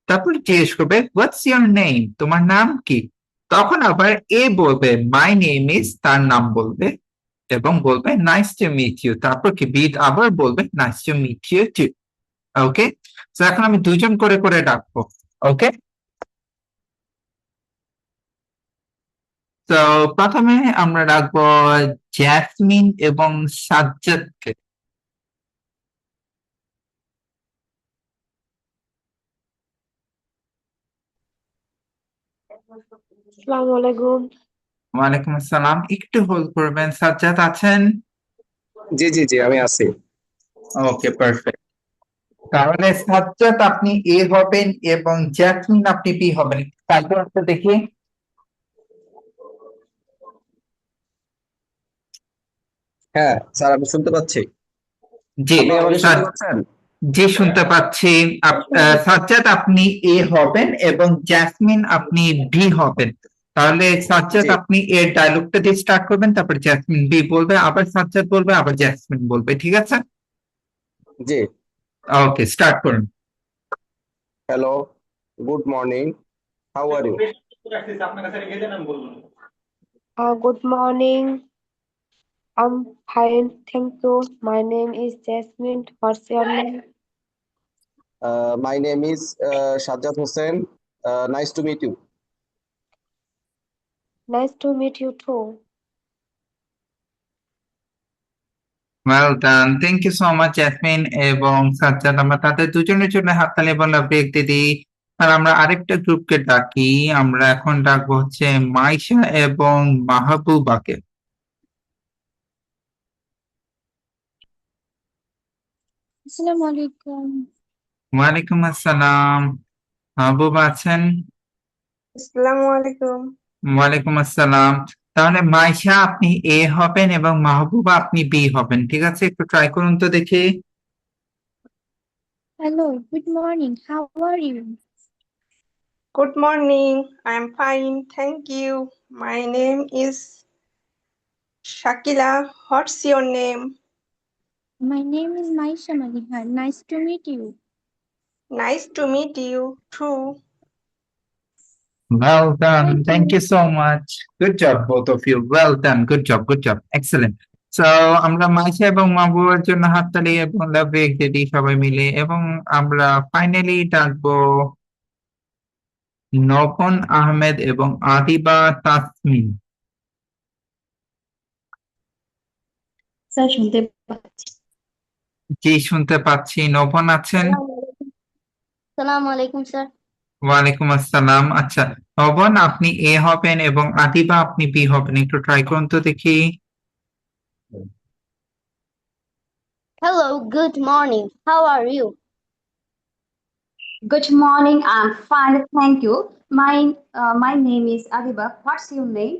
তারপর জিজ্ঞেস করবে হোয়াটস ইউর নেম, তোমার নাম কি? তখন আবার এ বলবে মাই নেম ইজ, তার নাম বলবে এবং বলবে নাইস টু মিট ইউ। তারপর কি বি আবার বলবে nice to meet you too. Okay, তো এখন আমি দুজন করে করে ডাকবো। ওকে, তো প্রথমে আমরা ডাকবো জ্যাসমিন এবং সাজ্জাদকে। আসসালামু আলাইকুম। ওয়ালাইকুম আসসালাম, একটু হোল্ড করবেন। সাজ্জাদ আছেন? জি জি জি, আমি আছি। ওকে, পারফেক্ট। তাহলে সাজ্জাদ আপনি এ হবেন এবং জ্যাসমিন আপনি বি হবেন। তারপর একটা দেখি। হ্যাঁ স্যার, আমি শুনতে পাচ্ছি। জি আপনি আমাকে শুনতে পাচ্ছেন? জি, শুনতে পাচ্ছি। সাজ্জাদ আপনি এ হবেন এবং জ্যাসমিন আপনি বি হবেন। তাহলে সাজ্জাদ জি আপনি এর ডায়লগটা দিয়ে স্টার্ট করবেন, তারপর জ্যাসমিন বি বলবে, আবার সাজ্জাদ বলবে, আবার জ্যাসমিন বলবে, ঠিক আছে? জি। ওকে, স্টার্ট করুন। Hello, good morning, how are you? Good morning. I'm fine, thank you. My name is Jasmine. What's your name? My name is Sajjad Hossain, nice to meet you. Nice to meet you too. Well done, thank you so much Jasmine এবং সাজ্জাদ। আমরা তাদের দুজনের জন্য হাততালি বলা ব্রেক দিয়ে দিই। আর আমরা আরেকটা গ্রুপকে ডাকি, আমরা এখন ডাকবো হচ্ছে মাইশা এবং মাহবুবাকে। আসসালামু আলাইকুম। ওয়ালাইকুম আসসালাম, মাহবুবা আছেন? আসসালামু আলাইকুম। ওয়ালাইকুম আসসালাম। তাহলে মাইশা আপনি এ হবেন এবং মাহবুবা আপনি বি হবেন, ঠিক আছে? একটু ট্রাই করুন তো দেখি। Hello, good morning. How are you? Good morning. I'm fine, thank you. My name is Shakila. What's your name? My name is Maisha Maliha. Nice to meet you. Nice to meet you too. Well done. Thank Thank you. you so much. Good job, both of you. Well done. Good job. Good job. Excellent. So আমরা মাইশা এবং মাহবুবার জন্য হাততালি এবং লাভ ব্রেক দিই সবাই মিলে, এবং আমরা ফাইনালি ডাকবো নবন আহমেদ এবং আদিবা তাসমিন। স্যার শুনতে পাচ্ছি। জি, শুনতে পাচ্ছি। নবন আছেন? আসসালামু আলাইকুম স্যার। ওয়ালাইকুম আসসালাম। আচ্ছা, নবন আপনি এ হবেন এবং আদিবা আপনি বি হবেন, একটু ট্রাই করুন তো দেখি। Hello, good morning. How are you? Good morning. I'm fine, thank you. My name is Adiba. What's your name?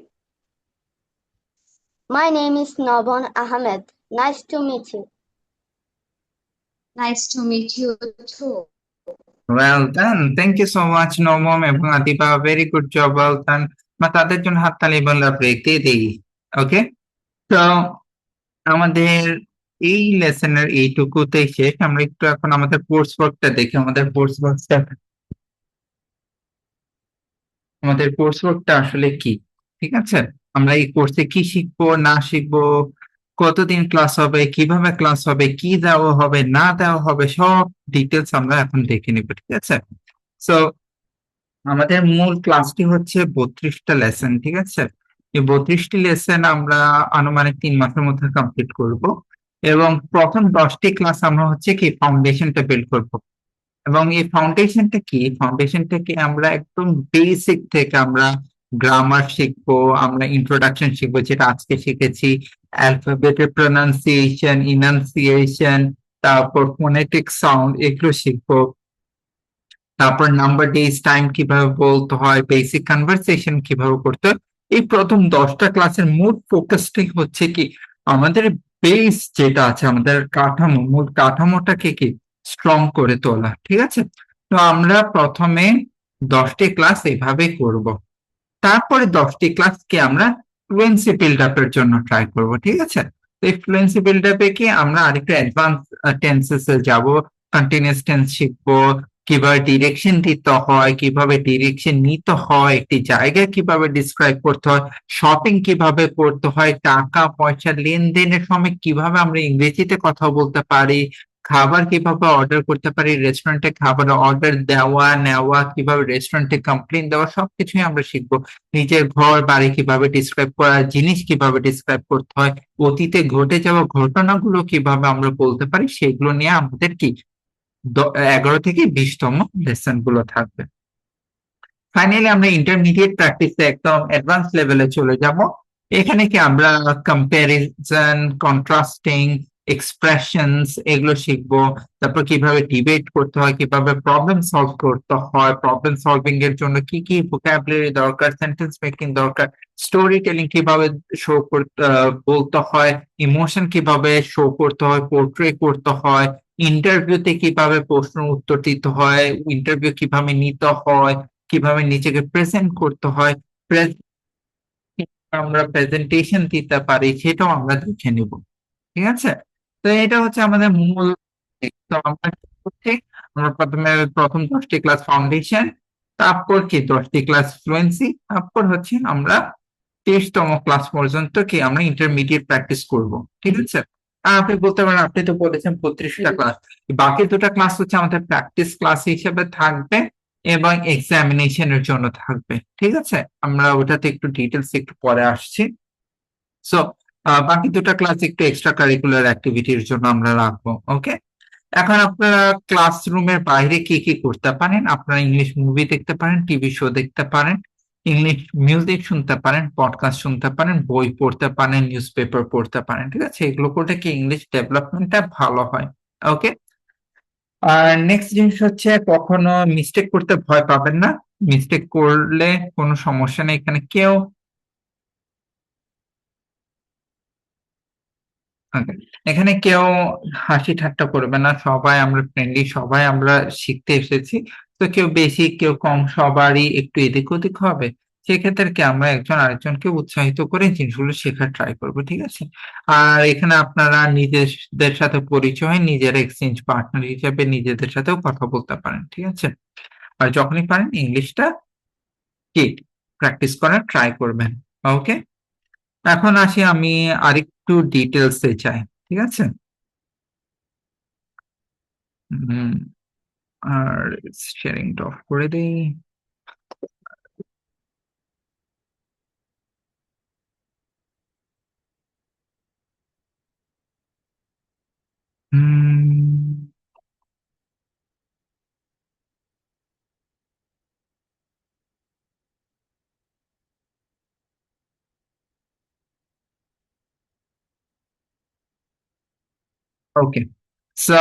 My name is Nobon Ahmed. Nice to meet you. Nice to meet you too. Well done, thank you so much Nabom এবং Adiba, very good job, well done. তাদের জন্য হাততালি এবং লাভ ব্রেক দিয়ে দিই। ওকে, তো আমাদের এই লেসনের এইটুকুতেই শেষ। আমরা একটু এখন আমাদের কোর্স ওয়ার্কটা দেখি। আমাদের কোর্স ওয়ার্কটা আসলে কি, ঠিক আছে? আমরা এই কোর্সে কি শিখবো না শিখবো, কতদিন ক্লাস হবে, কিভাবে ক্লাস হবে, কি দেওয়া হবে না দেওয়া হবে, সব ডিটেলস আমরা এখন দেখে নিব, ঠিক আছে? সো আমাদের মূল ক্লাসটি হচ্ছে 32টা লেসন, ঠিক আছে? এই 32টি লেসন আমরা আনুমানিক 3 মাসের মধ্যে কমপ্লিট করব, এবং প্রথম 10টি ক্লাস আমরা হচ্ছে কি ফাউন্ডেশনটা বিল্ড করব। এবং এই ফাউন্ডেশনটা কি? ফাউন্ডেশনটাকে আমরা একদম বেসিক থেকে আমরা গ্রামার শিখবো, আমরা ইন্ট্রোডাকশন শিখবো, যেটা আজকে শিখেছি, অ্যালফাবেটের প্রনাউন্সিয়েশন, ইনাউন্সিয়েশন, তারপর ফোনেটিক সাউন্ড, এগুলো শিখবো। তারপর নাম্বার, ডেজ, টাইম কিভাবে বলতে হয়, বেসিক কনভারসেশন কিভাবে করতে হয়। এই প্রথম 10টা ক্লাসের মূল ফোকাসটাই হচ্ছে কি আমাদের বেস যেটা আছে, আমাদের কাঠামো, মূল কাঠামোটাকে কি স্ট্রং করে তোলা। ঠিক আছে, তো আমরা প্রথমে 10টি ক্লাস এভাবে করব, তারপরে 10টি ক্লাসকে আমরা ফ্লুয়েন্সি বিল্ড আপের জন্য ট্রাই করব। ঠিক আছে, তো এই ফ্লুয়েন্সি বিল্ড আপে কি আমরা আরেকটু অ্যাডভান্স টেন্সেস এ যাব, কন্টিনিউয়াস টেন্স শিখবো, কিভাবে ডিরেকশন দিতে হয়, কিভাবে ডিরেকশন নিতে হয়, একটি জায়গা কিভাবে ডিসক্রাইব করতে হয়, শপিং কিভাবে করতে হয়, টাকা পয়সা লেনদেনের সময় কিভাবে আমরা ইংরেজিতে কথা বলতে পারি, খাবার কিভাবে অর্ডার করতে পারি, রেস্টুরেন্টে খাবার অর্ডার দেওয়া নেওয়া, কিভাবে রেস্টুরেন্টে কমপ্লেন দেওয়া, সবকিছুই আমরা শিখবো। নিজের ঘর বাড়ি কিভাবে ডিসক্রাইব করা, জিনিস কিভাবে ডিসক্রাইব করতে হয়, অতীতে ঘটে যাওয়া ঘটনাগুলো কিভাবে আমরা বলতে পারি, সেগুলো নিয়ে আমাদের কি 11 থেকে 20তম লেসন গুলো থাকবে। ফাইনালি আমরা ইন্টারমিডিয়েট প্র্যাকটিসে একদম অ্যাডভান্স লেভেলে চলে যাব। এখানে কি আমরা কম্প্যারিজন, কন্ট্রাস্টিং, এক্সপ্রেশনস এগুলো শিখবো। তারপর কিভাবে ডিবেট করতে হয়, কিভাবে প্রবলেম সলভ করতে হয়, প্রবলেম সলভিং এর জন্য কি কি ভোকাবুলারি দরকার, সেন্টেন্স মেকিং দরকার, স্টোরি টেলিং কিভাবে শো করতে বলতে হয়, ইমোশন কিভাবে শো করতে হয়, পোর্ট্রে করতে হয়, ইন্টারভিউতে কিভাবে প্রশ্ন উত্তর দিতে হয়, ইন্টারভিউ কিভাবে নিতে হয়, কিভাবে নিজেকে প্রেজেন্ট করতে হয়, আমরা প্রেজেন্টেশন দিতে পারি, সেটাও আমরা দেখে নিব। ঠিক আছে, তো এটা হচ্ছে আমাদের মূল। তো আমরা কি করছি, আমরা প্রথম 10টি ক্লাস ফাউন্ডেশন, তারপর কি 10টি ক্লাস ফ্লুয়েন্সি, তারপর হচ্ছে আমরা 23তম ক্লাস পর্যন্ত কি আমরা ইন্টারমিডিয়েট প্র্যাকটিস করব। ঠিক আছে, আর আপনি বলতে পারেন আপনি তো বলেছেন 32টা ক্লাস, বাকি 2টা ক্লাস হচ্ছে আমাদের প্র্যাকটিস ক্লাস হিসেবে থাকবে এবং এক্সামিনেশনের জন্য থাকবে। ঠিক আছে, আমরা ওটাতে একটু ডিটেলস একটু পরে আসছি। সো বাকি 2টা ক্লাস একটু এক্সট্রা কারিকুলার অ্যাক্টিভিটির জন্য আমরা রাখবো। ওকে, এখন আপনারা ক্লাসরুমের বাইরে কি কি করতে পারেন? আপনারা ইংলিশ মুভি দেখতে পারেন, টিভি শো দেখতে পারেন, ইংলিশ মিউজিক শুনতে পারেন, পডকাস্ট শুনতে পারেন, বই পড়তে পারেন, নিউজ পেপার পড়তে পারেন। ঠিক আছে, এগুলো করলে কি ইংলিশ ডেভেলপমেন্টটা ভালো হয়। ওকে, আর নেক্সট জিনিস হচ্ছে কখনো মিস্টেক করতে ভয় পাবেন না। মিস্টেক করলে কোনো সমস্যা নেই, এখানে কেউ এখানে কেউ হাসি ঠাট্টা করবে না, সবাই আমরা ফ্রেন্ডলি, সবাই আমরা শিখতে এসেছি। তো কেউ বেশি কেউ কম, সবারই একটু এদিক ওদিক হবে। সেক্ষেত্রে কি আমরা একজন আরেকজনকে উৎসাহিত করে জিনিসগুলো শেখার ট্রাই করবো। ঠিক আছে, আর এখানে আপনারা নিজেদের সাথে পরিচয় হয়, নিজের এক্সচেঞ্জ পার্টনার হিসেবে নিজেদের সাথেও কথা বলতে পারেন। ঠিক আছে, আর যখনই পারেন ইংলিশটা কি প্র্যাকটিস করার ট্রাই করবেন। ওকে, এখন আসি আমি আরেকটু ডিটেলসে চাই। ঠিক আছে, আর শেয়ারিংটা অফ করে দেই। ওকে, সো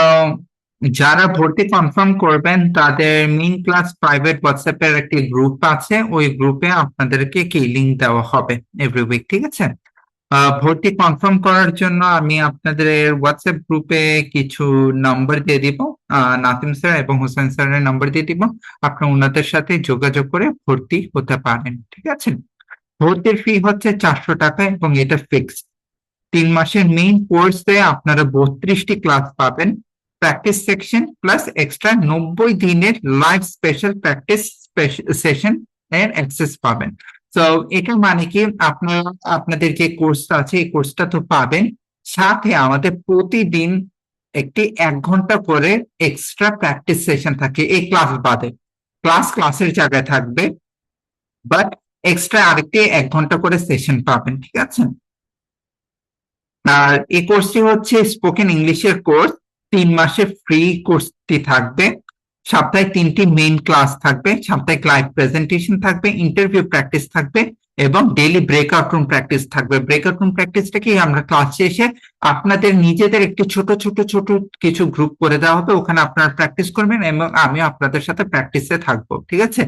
যারা ভর্তি কনফার্ম করবেন তাদের মেইন ক্লাস প্রাইভেট হোয়াটসঅ্যাপের একটি গ্রুপ আছে, ওই গ্রুপে আপনাদেরকে কি লিংক দেওয়া হবে এভরি উইক। ঠিক আছে, ভর্তি কনফার্ম করার জন্য আমি আপনাদের হোয়াটসঅ্যাপ গ্রুপে কিছু নাম্বার দিয়ে দিব, নাতিম স্যার এবং হোসেন স্যারের নাম্বার দিয়ে দিব, আপনি ওনাদের সাথে যোগাযোগ করে ভর্তি হতে পারেন। ঠিক আছে, ভর্তির ফি হচ্ছে 400 টাকা এবং এটা ফিক্সড। 3 মাসের মেইন কোর্সে আপনারা 32টি ক্লাস পাবেন, প্র্যাকটিস সেকশন প্লাস এক্সট্রা 90 দিনের লাইভ স্পেশাল প্র্যাকটিস সেশন এর অ্যাক্সেস পাবেন। তো এটা মানে কি আপনারা আপনাদের যে কোর্সটা আছে এই কোর্সটা তো পাবেন, সাথে আমাদের প্রতিদিন একটি 1 ঘন্টা করে এক্সট্রা প্র্যাকটিস সেশন থাকে এই ক্লাস বাদে। ক্লাসের জায়গায় থাকবে, বাট এক্সট্রা আরেকটি 1 ঘন্টা করে সেশন পাবেন। ঠিক আছে, আর এই কোর্সটি হচ্ছে স্পোকেন ইংলিশের কোর্স, 3 মাসের ফ্রি কোর্সটি থাকবে। সপ্তাহে 3টি মেইন ক্লাস থাকবে, সাপ্তাহিক লাইভ প্রেজেন্টেশন থাকবে, ইন্টারভিউ প্র্যাকটিস থাকবে এবং ডেইলি ব্রেকআউট রুম প্র্যাকটিস থাকবে। ব্রেকআউট রুম প্র্যাকটিসটা কি, আমরা ক্লাস শেষে আপনাদের নিজেদের একটি ছোট ছোট ছোট কিছু গ্রুপ করে দেওয়া হবে, ওখানে আপনারা প্র্যাকটিস করবেন এবং আমি আপনাদের সাথে প্র্যাকটিসে থাকবো, ঠিক আছে।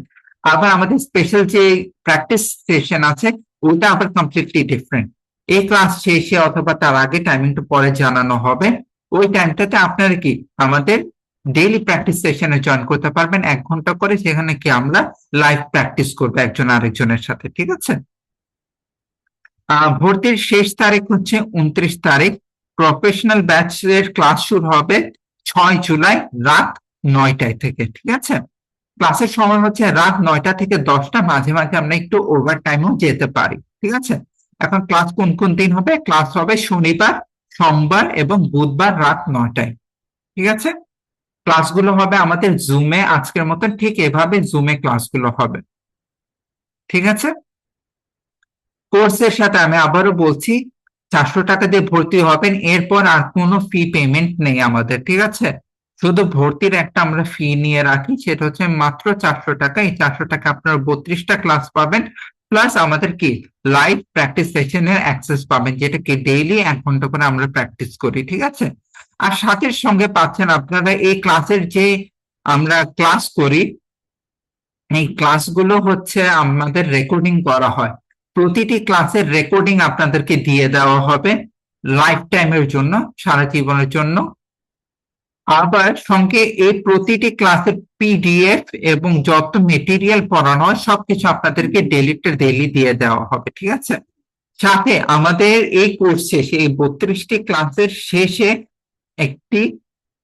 আবার আমাদের স্পেশাল যে প্র্যাকটিস সেশন আছে ওটা আবার কমপ্লিটলি ডিফারেন্ট। এই ক্লাস শেষে অথবা তার আগে টাইমিংটা পরে জানানো হবে। ওই টাইমটাতে আপনারা কি আমাদের ডেইলি প্র্যাকটিস সেশনে জয়েন করতে পারবেন 1 ঘন্টা করে, সেখানে কি আমরা লাইভ প্র্যাকটিস করবো একজন আরেকজনের সাথে, ঠিক আছে। ভর্তির শেষ তারিখ হচ্ছে 29 তারিখ। প্রফেশনাল ব্যাচের ক্লাস শুরু হবে 6 জুলাই রাত 9টায় থেকে, ঠিক আছে। ক্লাসের সময় হচ্ছে রাত 9টা থেকে 10টা, মাঝে মাঝে আমরা একটু ওভার টাইমও যেতে পারি, ঠিক আছে। এখন ক্লাস কোন কোন দিন হবে? ক্লাস হবে শনিবার, সোমবার এবং বুধবার রাত 9টায়, ঠিক আছে। ক্লাসগুলো হবে আমাদের জুমে, আজকের মতন ঠিক এভাবে জুমে ক্লাসগুলো হবে, ঠিক আছে। কোর্সের সাথে আমি আবারও বলছি 400 টাকা দিয়ে ভর্তি হবেন, এরপর আর কোনো ফি পেমেন্ট নেই আমাদের, ঠিক আছে। শুধু ভর্তির একটা আমরা ফি নিয়ে রাখি, সেটা হচ্ছে মাত্র 400 টাকা। এই 400 টাকা আপনারা 32টা ক্লাস পাবেন, প্লাস আমাদের কি লাইভ প্র্যাকটিস সেশনের অ্যাক্সেস পাবেন, যেটা কি ডেইলি 1 ঘন্টা করে আমরা প্র্যাকটিস করি, ঠিক আছে। আর সাথে সঙ্গে পাচ্ছেন আপনারা এই ক্লাসের যে আমরা ক্লাস করি, এই ক্লাসগুলো হচ্ছে আমাদের রেকর্ডিং করা হয়। প্রতিটি ক্লাসের রেকর্ডিং আপনাদেরকে দিয়ে দেওয়া হবে লাইফ টাইমের জন্য, সারা জীবনের জন্য। আবার সঙ্গে এই প্রতিটি ক্লাসের পিডিএফ এবং যত মেটেরিয়াল পড়ানো হয় সবকিছু আপনাদেরকে ডেইলি দিয়ে দেওয়া হবে, ঠিক আছে। সাথে আমাদের এই কোর্স শেষে এই 32টি ক্লাসের শেষে একটি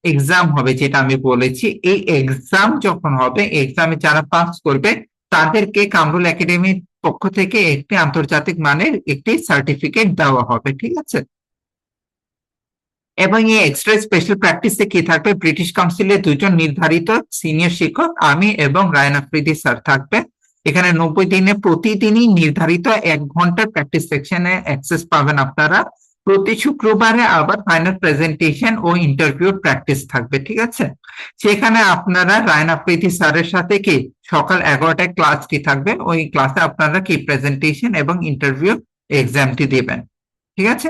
এক্সাম হবে, যেটা আমি বলেছি। এই এক্সাম যখন হবে, এক্সামে যারা পাস করবে তাদেরকে কামরুল একাডেমির পক্ষ থেকে একটি আন্তর্জাতিক মানের একটি সার্টিফিকেট দেওয়া হবে, ঠিক আছে। এবং এই এক্সট্রা স্পেশাল প্র্যাকটিসে কি থাকবে? ব্রিটিশ কাউন্সিলের 2জন নির্ধারিত সিনিয়র শিক্ষক, আমি এবং রায়ন আফ্রিদি স্যার থাকবে। এখানে 90 দিনে প্রতিদিনই নির্ধারিত 1 ঘন্টার প্র্যাকটিস সেকশনে অ্যাক্সেস পাবেন আপনারা। প্রতি শুক্রবারে আবার ফাইনাল প্রেজেন্টেশন ও ইন্টারভিউ প্র্যাকটিস থাকবে, ঠিক আছে। সেখানে আপনারা রায়ন আফ্রিদি স্যারের সাথে কি সকাল 11টায় ক্লাসটি থাকবে, ওই ক্লাসে আপনারা কি প্রেজেন্টেশন এবং ইন্টারভিউ এক্সামটি দিবেন, ঠিক আছে।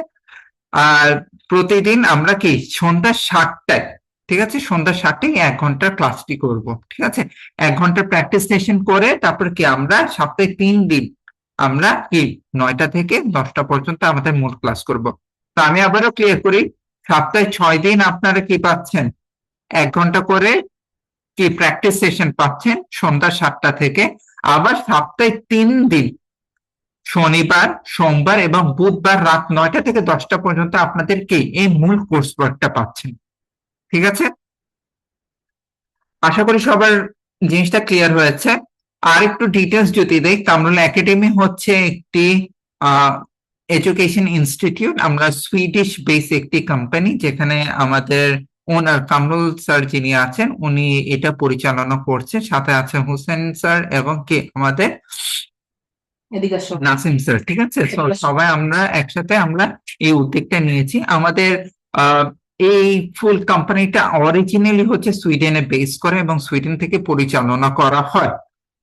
আর প্রতিদিন আমরা কি সন্ধ্যা 7টায়, ঠিক আছে, সন্ধ্যা 7টায় 1 ঘন্টার ক্লাসটি করব, ঠিক আছে। 1 ঘন্টার প্র্যাকটিস সেশন করে তারপর কি আমরা সপ্তাহে 3 দিন আমরা কি 9টা থেকে 10টা পর্যন্ত আমাদের মূল ক্লাস করব। তো আমি আবারও ক্লিয়ার করি, সপ্তাহে 6 দিন আপনারা কি পাচ্ছেন? 1 ঘন্টা করে কি প্র্যাকটিস সেশন পাচ্ছেন সন্ধ্যা 7টা থেকে। আবার সপ্তাহে 3 দিন শনিবার, সোমবার এবং বুধবার রাত 9টা থেকে 10টা পর্যন্ত আপনাদেরকে এই মূল কোর্স ওয়ার্কটা পাচ্ছেন, ঠিক আছে। আশা করি সবার জিনিসটা ক্লিয়ার হয়েছে। আর একটু ডিটেলস যদি দেই, কামরুল একাডেমি হচ্ছে একটি এডুকেশন ইনস্টিটিউট। আমরা সুইডিশ বেস একটি কোম্পানি, যেখানে আমাদের ওনার কামরুল স্যার যিনি আছেন উনি এটা পরিচালনা করছে, সাথে আছে হোসেন স্যার এবং কে আমাদের নাসিম স্যার, ঠিক আছে। সবাই আমরা একসাথে আমরা এই উদ্যোগটা নিয়েছি। আমাদের এই ফুল কোম্পানিটা অরিজিনালি হচ্ছে সুইডেনে বেস করে এবং সুইডেন থেকে পরিচালনা করা হয়,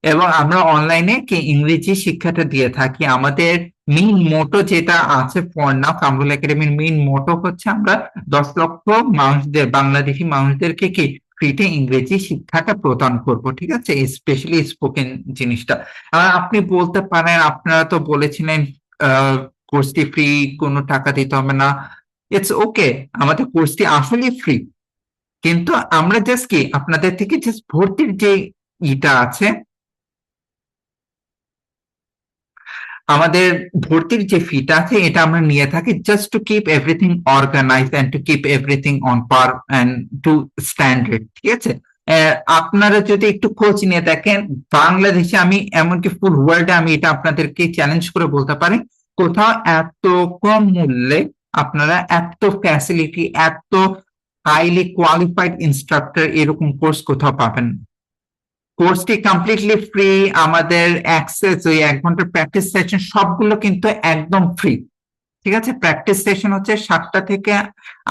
এবং আমরা অনলাইনে কি ইংরেজি শিক্ষাটা দিয়ে থাকি। আমাদের মেইন মোটো যেটা আছে ফর নাও, কামরুল একাডেমির মেইন মোটো হচ্ছে আমরা 10 লক্ষ মানুষদের, বাংলাদেশি মানুষদেরকে কি ফ্রিতে ইংরেজি শিক্ষাটা প্রদান করব, ঠিক আছে, স্পেশালি স্পোকেন জিনিসটা। আপনি বলতে পারেন, আপনারা তো বলেছিলেন কোর্সটি ফ্রি, কোনো টাকা দিতে হবে না। ইটস ওকে, আমাদের কোর্সটি আসলে ফ্রি, কিন্তু আমরা জাস্ট কি আপনাদের থেকে জাস্ট ভর্তির যে ইটা আছে, আমাদের ভর্তির যে ফিটা আছে এটা আমরা নিয়ে থাকি just to keep everything organised and to keep everything on par and to standard, ঠিক আছে। আপনারা যদি একটু খোঁজ নিয়ে দেখেন, বাংলাদেশে আমি এমনকি ফুল ওয়ার্ল্ডে আমি এটা আপনাদেরকে চ্যালেঞ্জ করে বলতে পারি, কোথাও এত কম মূল্যে আপনারা এত ফ্যাসিলিটি, এত হাইলি কোয়ালিফাইড ইনস্ট্রাক্টর এরকম কোর্স কোথাও পাবেন না। কোর্সটি কমপ্লিটলি ফ্রি, আমাদের অ্যাক্সেস ওই 1 ঘন্টার প্র্যাকটিস সেশন সবগুলো কিন্তু একদম ফ্রি, ঠিক ঠিক আছে? প্র্যাকটিস সেশন হচ্ছে 7টা থেকে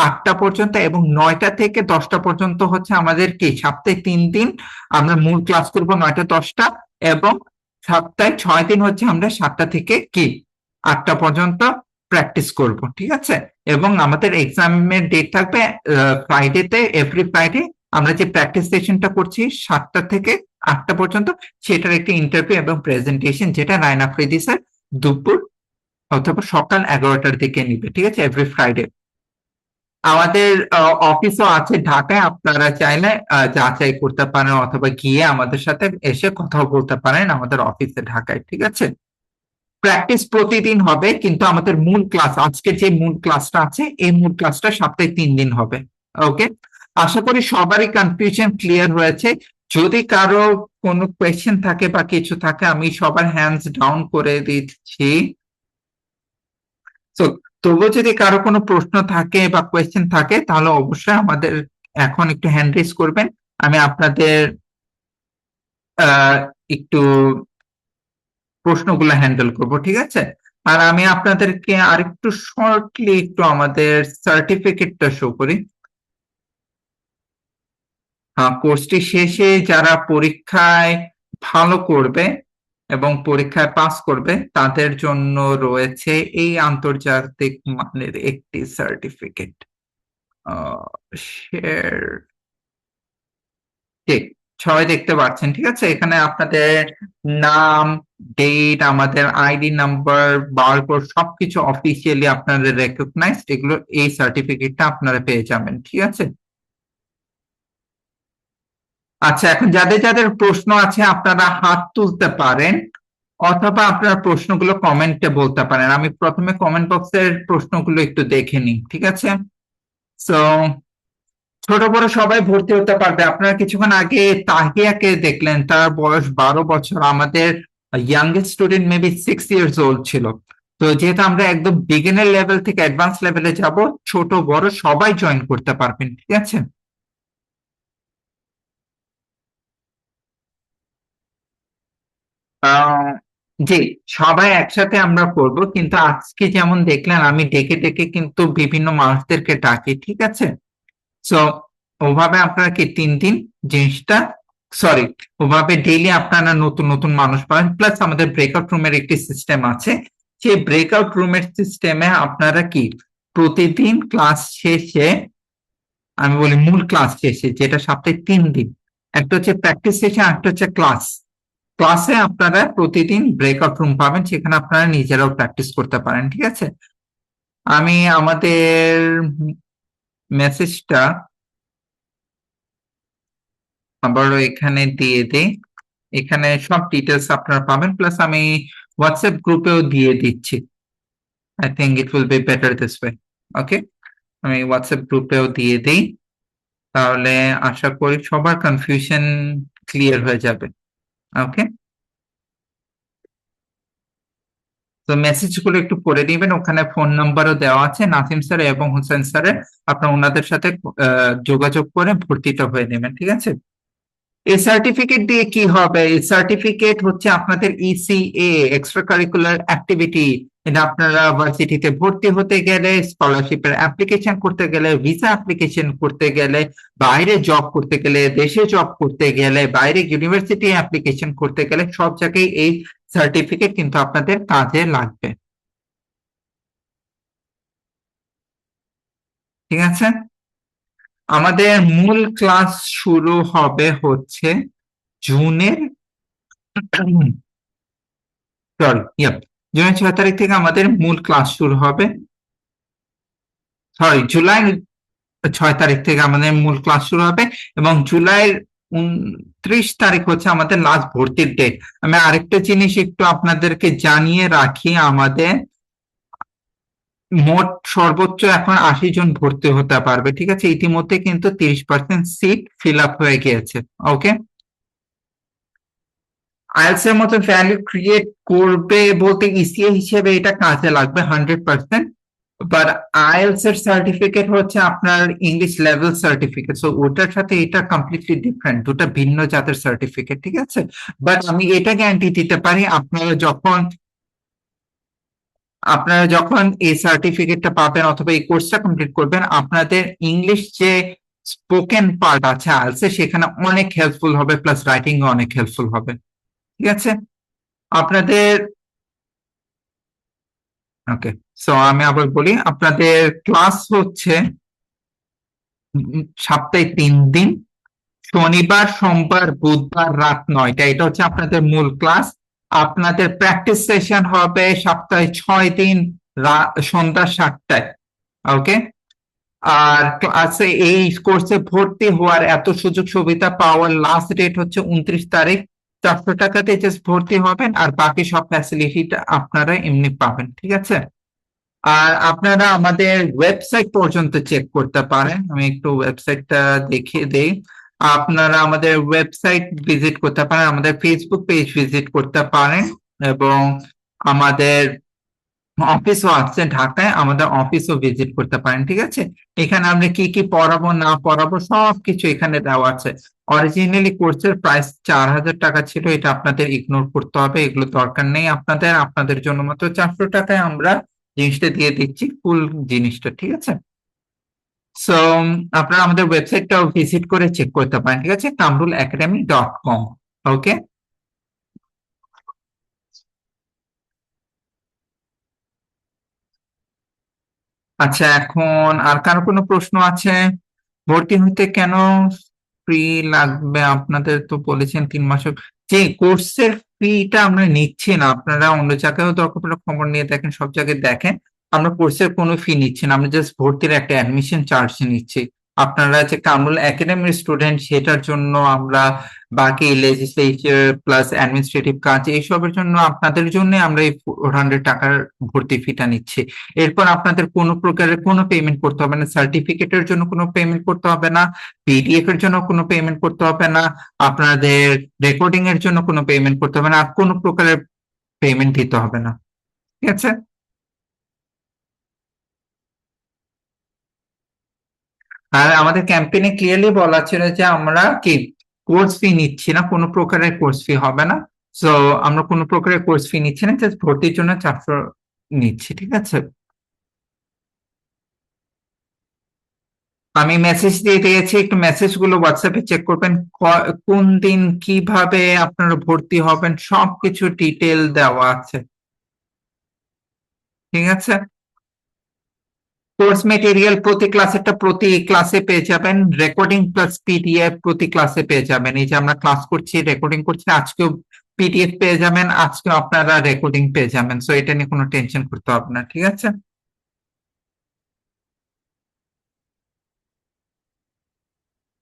8টা পর্যন্ত এবং 9টা থেকে 10টা পর্যন্ত হচ্ছে আমাদের কি সপ্তাহে 3 দিন আমরা মূল ক্লাস করব 9টা 10টা, এবং সপ্তাহে 6 দিন হচ্ছে আমরা 7টা থেকে কি 8টা পর্যন্ত প্র্যাকটিস করব, ঠিক আছে? এবং আমাদের এক্সামের ডেট থাকবে ফ্রাইডেতে, এভরি ফ্রাইডে আমরা যে প্র্যাকটিস সেশনটা করছি 7টা থেকে 8টা পর্যন্ত, সেটার একটি ইন্টারভিউ এবং প্রেজেন্টেশন, যেটা রায়না আফ্রিদি স্যার দুপুর অথবা সকাল 11টার দিকে নিবে, ঠিক আছে? Every Friday. আমাদের অফিসও আছে ঢাকায়, আপনারা চাইলে যাচাই করতে পারেন অথবা গিয়ে আমাদের সাথে এসে কথা বলতে পারেন আমাদের অফিসে ঢাকায়, ঠিক আছে? প্র্যাকটিস প্রতিদিন হবে, কিন্তু আমাদের মূল ক্লাস, আজকে যে মূল ক্লাসটা আছে এই মূল ক্লাসটা সপ্তাহে 3 দিন হবে। ওকে, আশা করি সবারই কনফিউশন ক্লিয়ার হয়েছে। যদি কারো কোনো কোয়েশ্চেন থাকে বা কিছু থাকে, আমি সবার হ্যান্ডস ডাউন করে দিচ্ছি। তো তবুও যদি কারো কোনো প্রশ্ন থাকে বা কোয়েশ্চেন থাকে, তাহলে অবশ্যই আমাদের এখন একটু হ্যান্ড রেজ করবেন, আমি আপনাদের একটু প্রশ্নগুলো হ্যান্ডেল করব, ঠিক আছে? আর আমি আপনাদেরকে আরেকটু শর্টলি একটু আমাদের সার্টিফিকেটটা শো করি। কোর্সটি শেষে যারা পরীক্ষায় ভালো করবে এবং পরীক্ষায় পাস করবে তাদের জন্য রয়েছে এই আন্তর্জাতিক মানের একটি সার্টিফিকেট। শেয়ার, ঠিক, সবাই দেখতে পাচ্ছেন, ঠিক আছে? এখানে আপনাদের নাম, ডেট, আমাদের আইডি নাম্বার, বারকোড সবকিছু অফিসিয়ালি আপনাদের রেকগনাইজড, এগুলো এই সার্টিফিকেটটা আপনারা পেয়ে যাবেন, ঠিক আছে? আচ্ছা, এখন যাদের যাদের প্রশ্ন আছে আপনারা হাত তুলতে পারেন অথবা আপনার প্রশ্নগুলো কমেন্টে বলতে পারেন। আমি প্রথমে কমেন্ট বক্সের প্রশ্নগুলো একটু দেখে নিই, ঠিক আছে? সো ছোট বড় সবাই ভর্তি হতে পারবে। আপনারা কিছুক্ষণ আগে তাহিয়াকে দেখলেন, তার বয়স 12 বছর, আমাদের youngest student maybe 6 years old ছিল। তো যেহেতু আমরা একদম বিগিনার লেভেল থেকে অ্যাডভান্স লেভেলে যাব, ছোট বড় সবাই জয়েন করতে পারবেন, ঠিক আছে? জি, সবাই একসাথে আমরা করব, কিন্তু আজকে যেমন দেখলেন আমি ডেকে ডেকে কিন্তু বিভিন্ন মানুষদেরকে ডাকি, ঠিক আছে? সো ওভাবে আপনারা কি 3 দিন জিনিসটা, সরি, ওভাবে ডেইলি আপনারা নতুন নতুন মানুষ পাবেন। প্লাস আমাদের ব্রেকআউট রুমের একটি সিস্টেম আছে, সেই ব্রেকআউট রুমের সিস্টেমে আপনারা কি প্রতিদিন ক্লাস শেষে, আমি বলি মূল ক্লাস শেষে, যেটা সপ্তাহে 3 দিন, একটা হচ্ছে প্র্যাকটিস সেশন, একটা হচ্ছে ক্লাস। ক্লাসে আপনারা প্রতিদিন ব্রেকআউট রুম পাবেন, সেখানে আপনারা নিজেরাও প্র্যাকটিস করতে পারেন, ঠিক আছে? আমি আমাদের মেসেজটা আবারও এখানে দিয়ে দিই, এখানে সব ডিটেলস আপনারা পাবেন, প্লাস আমি হোয়াটসঅ্যাপ গ্রুপেও দিয়ে দিচ্ছি। I think it will be better this way. Okay, আমি হোয়াটসঅ্যাপ গ্রুপেও দিয়ে দিই, তাহলে আশা করি সবার কনফিউশন ক্লিয়ার হয়ে যাবে। ওকে, তো মেসেজগুলো একটু পড়ে নিবেন, ওখানে ফোন নাম্বারও দেওয়া আছে নাসিম স্যার এবং হোসেন স্যারের, আপনার ওনাদের সাথে যোগাযোগ করে ভর্তিটা হয়ে নেবেন, ঠিক আছে? এই সার্টিফিকেট দিয়ে কি হবে? এই সার্টিফিকেট হচ্ছে আপনাদের ইসিএ, এক্সট্রা কারিকুলার অ্যাক্টিভিটি, এটা আপনারা ভার্সিটিতে ভর্তি হতে গেলে, স্কলারশিপের অ্যাপ্লিকেশন করতে গেলে, ভিসা অ্যাপ্লিকেশন করতে গেলে, বাইরে জব করতে গেলে, দেশে জব করতে গেলে, বাইরে ইউনিভার্সিটি অ্যাপ্লিকেশন করতে গেলে, সব জায়গায় এই সার্টিফিকেট কিন্তু আপনাদের কাজে লাগবে, ঠিক আছে? আমাদের মূল ক্লাস শুরু হবে হচ্ছে জুনের জুনের 6 তারিখ থেকে আমাদের মূল ক্লাস শুরু হবে। সরি, জুলাই 6 তারিখ থেকে আমাদের মূল ক্লাস শুরু হবে এবং জুলাইয়ের 29 তারিখ হচ্ছে আমাদের লাস্ট ভর্তির ডেট। আমি আরেকটা জিনিস একটু আপনাদেরকে জানিয়ে রাখি, আমাদের মোট সর্বোচ্চ এখন 80 জন ভর্তি হতে পারবে, ঠিক আছে? ইতিমধ্যে কিন্তু 30% সিট ফিল আপ হয়ে গিয়েছে। ওকে, আইএলটিএস এর মতো ভ্যালু ক্রিয়েট করবে বলতে ইসিএ হিসেবে এটা কাজে লাগবে 100%, বাট আইএলটিএস এর সার্টিফিকেট হচ্ছে আপনার ইংলিশ লেভেল সার্টিফিকেট, সো ওটার সাথে এটা কমপ্লিটলি ডিফারেন্ট, দুটা ভিন্ন জাতের সার্টিফিকেট, ঠিক আছে? বাট আমি এটা গ্যারান্টি দিতে পারি, আপনারা যখন আপনারা যখন এই সার্টিফিকেটটা পাবেন অথবা এই কোর্সটা কমপ্লিট করবেন, আপনাদের ইংলিশ যে স্পোকেন পার্ট আছে আইএলটিএস এ, সেখানে অনেক হেল্পফুল হবে, প্লাস রাইটিং অনেক হেল্পফুল হবে। ঠিক আছে, আপনাদের ওকে। সো আমি আবার বলি, আপনাদের ক্লাস হচ্ছে সপ্তাহে 3 দিন, শনিবার, সোমবার, বুধবার রাত 9টা, এটা হচ্ছে আপনাদের মূল ক্লাস। আপনাদের প্র্যাকটিস সেশন হবে সপ্তাহে 6 দিন, সন্ধ্যা 7টায়। ওকে, আর ক্লাসে এই কোর্সে ভর্তি হওয়ার এত সুযোগ সুবিধা পাওয়ার লাস্ট ডেট হচ্ছে 29 তারিখ। 400 টাকাতে জাস্ট ভর্তি হবেন, আর বাকি সব ফ্যাসিলিটিটা আপনারা এমনি পাবেন। ঠিক আছে, আর আপনারা আমাদের ওয়েবসাইট পর্যন্ত চেক করতে পারেন। আমি একটু ওয়েবসাইটটা দেখিয়ে দেই। আপনারা আমাদের ওয়েবসাইট ভিজিট করতে পারেন, আমাদের ফেসবুক পেজ ভিজিট করতে পারেন, এবং আমাদের অফিসও আছে ঢাকায়, আমাদের অফিসও ভিজিট করতে পারেন। ঠিক আছে, এখানে আমরা কি কি পড়াবো না পড়াবো সবকিছু এখানে দেওয়া আছে। অরিজিনালি কোর্সের প্রাইস 4000 টাকা ছিল, এটা আপনাদের ইগনোর করতে হবে, এগুলো দরকার নেই আপনাদের। আপনাদের জন্য মাত্র 400 টাকায় আমরা জিনিসটা দিয়ে দিচ্ছি, ফুল জিনিসটা। ঠিক আছে, সো আপনারা আমাদের ওয়েবসাইটটাও ভিজিট করে চেক করতে পারেন। ঠিক আছে, kamrulacademy.com। ওকে, আচ্ছা, এখন আর কারো কোনো প্রশ্ন আছে? ভর্তি হইতে কেন ফ্রি লাগবে? আপনাদের তো বলেছেন 3 মাসের যে কোর্সের ফিটা আমরা নিচ্ছি না। আপনারা অন্য জায়গায়ও দরকার পড়লে খবর নিয়ে দেখেন, সব জায়গায় দেখেন, আমরা কোর্সের কোনো ফি নিচ্ছি না, আমরা জাস্ট ভর্তির একটা অ্যাডমিশন চার্জ নিচ্ছি। আপনারা যে কামরুল একাডেমির স্টুডেন্ট, সেটার জন্য আমরা বাকি লেজিসলেচার প্লাস অ্যাডমিনিস্ট্রেটিভ কাজ এইসবের জন্য আপনাদের জন্য আমরা এই 400 টাকার ভর্তি ফিটা নিচ্ছি। এরপর আপনাদের কোনো প্রকারের কোনো পেমেন্ট করতে হবে না, সার্টিফিকেটের জন্য কোনো পেমেন্ট করতে হবে না, পিডিএফ এর জন্য কোনো পেমেন্ট করতে হবে না, আপনাদের রেকর্ডিং এর জন্য কোনো পেমেন্ট করতে হবে না, আর কোনো প্রকারের পেমেন্ট দিতে হবে না। ঠিক আছে, আর আমাদের ক্যাম্পেইনে ক্লিয়ারলি বলা ছিল যে আমরা কি কোর্স ফি নিচ্ছি না, কোনো প্রকারের কোর্স ফি হবে না। সো আমরা কোনো প্রকারের কোর্স ফি নিচ্ছি না, জাস্ট ভর্তির জন্য 400 নিচ্ছি। ঠিক আছে, আমি মেসেজ দিয়ে দিয়েছি, একটু মেসেজ গুলো হোয়াটসঅ্যাপে চেক করবেন। কোন দিন কিভাবে আপনারা ভর্তি হবেন সবকিছু ডিটেল দেওয়া আছে। ঠিক আছে, কোর্স মেটেরিয়াল প্রতি ক্লাসেরটা প্রতি ক্লাসে পেয়ে যাবেন, রেকর্ডিং প্লাস পিডিএফ প্রতি ক্লাসে পেয়ে যাবেন। এই যে আমরা ক্লাস করছি, রেকর্ডিং করছি, আজকেও পিডিএফ পেয়ে যাবেন, আজকেও আপনারা রেকর্ডিং পেয়ে যাবেন। সো এটা নিয়ে কোনো টেনশন করতে হবে না। ঠিক আছে,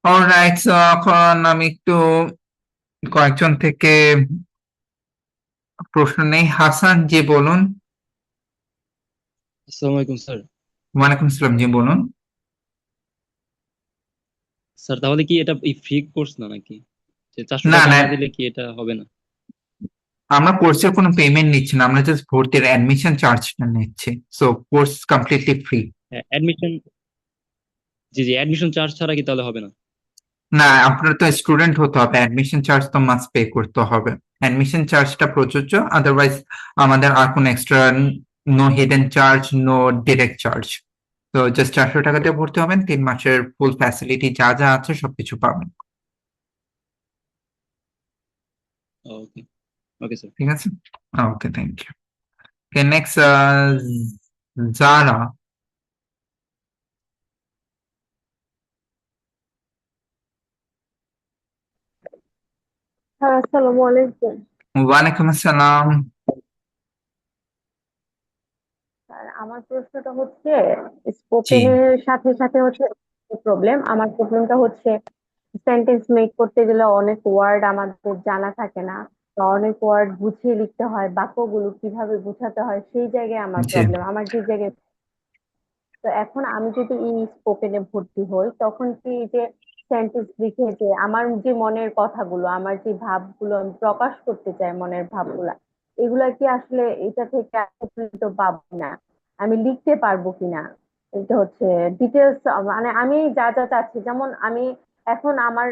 অলরাইট। সো এখন আমি একটু কয়েকজন থেকে প্রশ্ন নেই। হাসান, জি বলুন। আসসালামু আলাইকুম স্যার। ওয়ালাইকুম আসসালাম, জি বলুন। স্যার তাহলে কি এটা ফ্রি কোর্স না নাকি? যে 400 না টাকা না, না দিলে কি এটা হবে না? আমরা কোর্সের কোনো পেমেন্ট নিচ্ছি না, আমরা জাস্ট ভর্তির অ্যাডমিশন চার্জটা নিচ্ছি। So course completely free. Admission, জি জি, অ্যাডমিশন চার্জ ছাড়া কি তাহলে হবে না? না, আপনার তো স্টুডেন্ট হতে হবে, অ্যাডমিশন চার্জ তো মাস্ট পে করতে হবে। অ্যাডমিশন চার্জটা প্রযোজ্য, আদারওয়াইজ আমাদের আর কোনো extra no hidden charge, no direct charge. তো জাস্ট 400 টাকা দিয়ে ভর্তি হবেন, 3 মাসের ফুল ফ্যাসিলিটি যা যা আছে সবকিছু পাবেন। ওকে, ওকে স্যার। ঠিক আছে, ওকে, থ্যাংক ইউ। ওকে, নেক্সট জারা। হ্যাঁ, আসসালামু আলাইকুম। ওয়ালাইকুম আসসালাম। স্যার, আমার প্রশ্নটা হচ্ছে জি, স্পোকেনের সাথে সাথে হচ্ছে প্রবলেম। আমার প্রবলেমটা হচ্ছে সেন্টেন্স মেক করতে গেলে অনেক ওয়ার্ড আমাদের জানা থাকে না, বা অনেক ওয়ার্ড গুছিয়ে লিখতে হয়, বাক্যগুলো কিভাবে গুছাতে হয় সেই জায়গায় আমার জি, প্রবলেম। আমার যে জায়গায়, তো এখন আমি যদি এই স্পোকেনে ভর্তি হই, তখন কি এই যে সেন্টেন্স লিখে যে আমার যে মনের কথাগুলো, আমার যে ভাবগুলো আমি প্রকাশ করতে চাই, মনের ভাবগুলা, এগুলা কি আসলে এটা থেকে একত্রিত পাবো না, আমি লিখতে পারবো কিনা, এটা হচ্ছে ডিটেলস। মানে আমি যা যা চাচ্ছি, যেমন আমি এখন আমার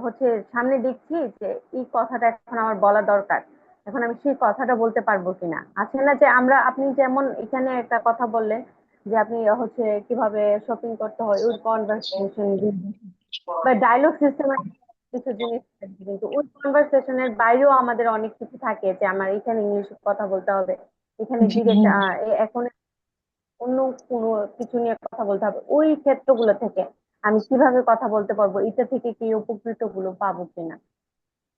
হচ্ছে সামনে দেখছি যে এই কথাটা এখন আমার বলা দরকার, এখন আমি সেই কথাটা বলতে পারবো কিনা। আছে না যে আপনি যেমন এখানে একটা কথা বললেন যে আপনি হচ্ছে কিভাবে শপিং করতে হয়, ওই কনভারসেশন বা ডায়লগ সিস্টেমের কিছু জিনিস থাকে, কিন্তু ওই কনভারসেশনের বাইরেও আমাদের অনেক কিছু থাকে যে আমার এখানে ইংলিশে কথা বলতে হবে, এখানে ডিরেক্ট এখন অন্য কোনো কিছু নিয়ে কথা বলতে হবে। ওই ক্ষেত্রগুলো থেকে আমি কিভাবে কথা বলতে পারবো, এটা থেকে কি উপকৃত গুলো পাবো কিনা।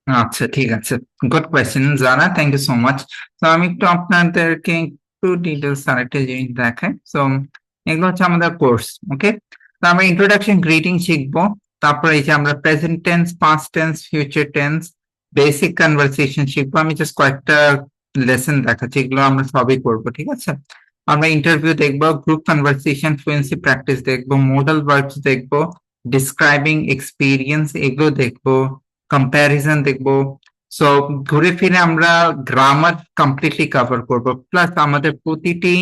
আচ্ছা, ঠিক আছে, গুড কোয়েশ্চেন জানা, থ্যাংক ইউ সো মাচ। তো আমি একটু আপনাদেরকে একটু ডিটেলস আরেকটা জিনিস দেখাই। তো এগুলো হচ্ছে আমাদের কোর্স, ওকে। তো আমরা ইন্ট্রোডাকশন গ্রিটিং শিখবো, তারপরে এই যে আমরা present tense, past tense, future tense, basic conversation শিখবো। আমি জাস্ট কয়েকটা লেসন দেখাচ্ছি, এগুলো আমরা সবই করবো, ঠিক আছে। আমরা ইন্টারভিউ দেখবো, গ্রুপ কনভারসেশন, ফ্লুয়েন্সি প্র্যাকটিস দেখবো, মডাল ভার্বস দেখবো, ডিসক্রাইবিং এক্সপিরিয়েন্স এগুলো দেখবো, কম্প্যারিজন দেখবো। সো ঘুরে ফিরে আমরা গ্রামার কমপ্লিটলি কভার করব, প্লাস আমাদের প্রতিটি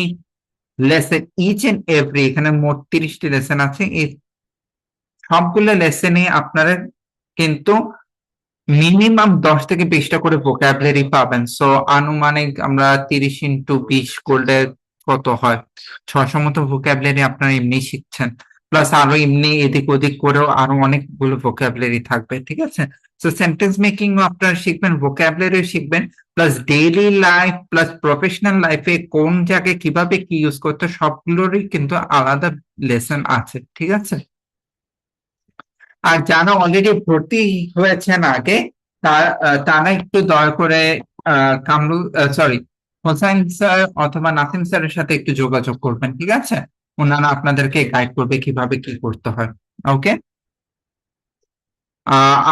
লেসন, ইচ এন্ড এভরি, এখানে মোট 30টি লেসন আছে, এই সবগুলো লেসনে আপনারা কিন্তু মিনিমাম 10 থেকে 20টা করে ভোকাবুলারি পাবেন। সো আনুমানিক আমরা 30 × 20 করলে কত হয়, 600 মতো ভোকাবুলারি আপনারা এমনি শিখছেন, প্লাস আরো এমনি এদিক ওদিক করেও আরো অনেকগুলো ভোকাবুলারি থাকবে, ঠিক আছে। সো সেন্টেন্স মেকিং আপনারা শিখবেন, ভোকাবুলারি শিখবেন, plus daily life plus professional লাইফে কোন জায়গায় কিভাবে কি ইউজ করতে, সবগুলোরই কিন্তু আলাদা লেসন আছে, ঠিক আছে। আর যারা অলরেডি ভর্তি হয়েছেন আগে, তারা একটু দয়া করে কামরুল, সরি, হোসাইন স্যার অথবা নাসিম স্যারের সাথে একটু যোগাযোগ করবেন, ঠিক আছে। ওনারা আপনাদেরকে গাইড করবে কিভাবে কি করতে হয়, ওকে।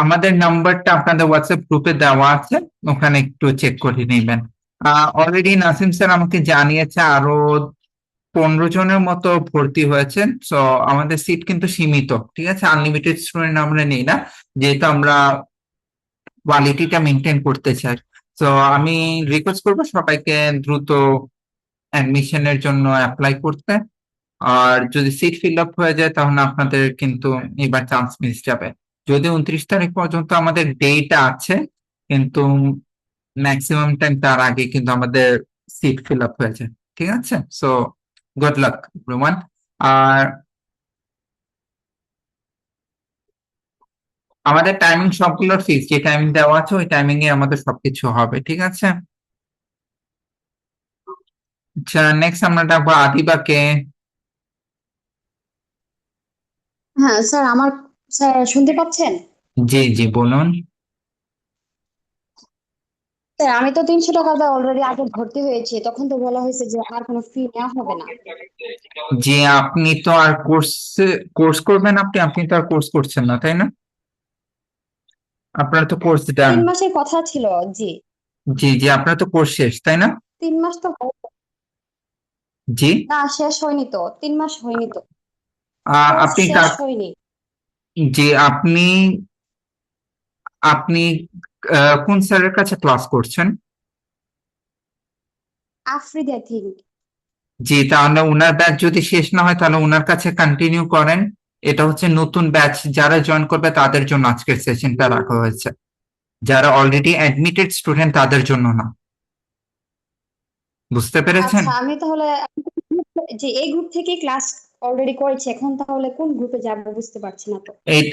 আমাদের নাম্বারটা আপনাদের হোয়াটসঅ্যাপ গ্রুপে দেওয়া আছে, ওখানে একটু চেক করে নেবেন। অলরেডি নাসিম স্যার আমাকে জানিয়েছে আরো 15 জনের মতো ভর্তি হয়েছেন। সো আমাদের সিট কিন্তু সীমিত, ঠিক আছে, আনলিমিটেড স্টুডেন্ট আমরা নেই না, যেহেতু আমরা কোয়ালিটিটা মেনটেন করতে চাই। তো আমি রিকোয়েস্ট করবো সবাইকে দ্রুত অ্যাডমিশনের জন্য অ্যাপ্লাই করতে, আর যদি সিট ফিল আপ হয়ে যায় তাহলে আপনাদের কিন্তু এবার চান্স মিস যাবে। যদি 29 তারিখ পর্যন্ত আমাদের ডেটা আছে, কিন্তু ম্যাক্সিমাম টাইম তার আগে কিন্তু আমাদের সিট ফিল আপ হয়ে যায়, ঠিক আছে। So good luck everyone. আর আমাদের টাইমিং সবগুলোর ফিক্স, যে টাইমিং দেওয়া আছে ওই টাইমিং এ আমাদের সবকিছু হবে, ঠিক আছে। আচ্ছা, নেক্সট আমরা ডাকবো আদিবাকে। হ্যাঁ স্যার, আমার স্যার শুনতে পাচ্ছেন? জি জি, বলুন। স্যার আমি তো 300 টাকা দিয়ে অলরেডি আগে ভর্তি হয়েছি, তখন তো বলা হয়েছে যে আর কোনো ফি নেওয়া হবে না। জি, আপনি তো আর কোর্স করবেন, আপনি আপনি তো আর কোর্স করছেন না, তাই না? আপনার তো কোর্স ডান। 3 মাসের কথা ছিল। জি জি জি, আপনার তো কোর্স শেষ, তাই না? 3 মাস তো জি। না, শেষ হয়নি তো, 3 মাস হয়নি তো, আপনি শেষ হয়নি। জি, আপনি আপনি কোন স্যারের কাছে ক্লাস করছেন? Afridi I think. জি, তাহলে উনার ব্যাচ যদি শেষ না হয় তাহলে উনার কাছে কন্টিনিউ করেন। এটা হচ্ছে নতুন ব্যাচ, যারা জয়েন করবে তাদের জন্য আজকের সেশনটা রাখা হয়েছে, যারা অলরেডি অ্যাডমিটেড স্টুডেন্ট তাদের জন্য না। বুঝতে পেরেছেন? আচ্ছা আমি তাহলে যে এই গ্রুপ থেকে ক্লাস অলরেডি করেছি, এখন তাহলে কোন গ্রুপে যাব বুঝতে পারছি না তো। এই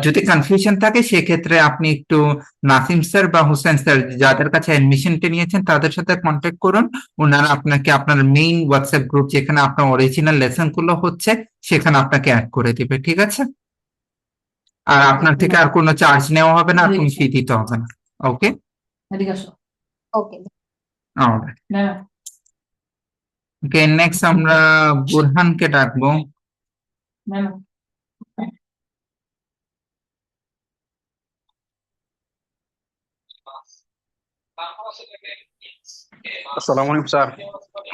যদি কনফিউশন থাকে সেক্ষেত্রে আপনি একটু নাসিম স্যার বা হোসেন স্যার যাদের কাছে অ্যাডমিশনটা নিয়েছেন তাদের সাথে কন্ট্যাক্ট করুন। ওনারা আপনাকে আপনার মেইন হোয়াটসঅ্যাপ গ্রুপ যেখানে আপনার অরিজিনাল লেসন গুলো হচ্ছে সেখানে আপনাকে অ্যাড করে দিবে, ঠিক আছে। আর আপনার থেকে আর কোনো চার্জ নেওয়া হবে না, আর কোনো ফি দিতে হবে না, ওকে। ওকে ওকে, নেক্সট আমরা বুরহানকে ডাকবো। আসসালামু আলাইকুম স্যার।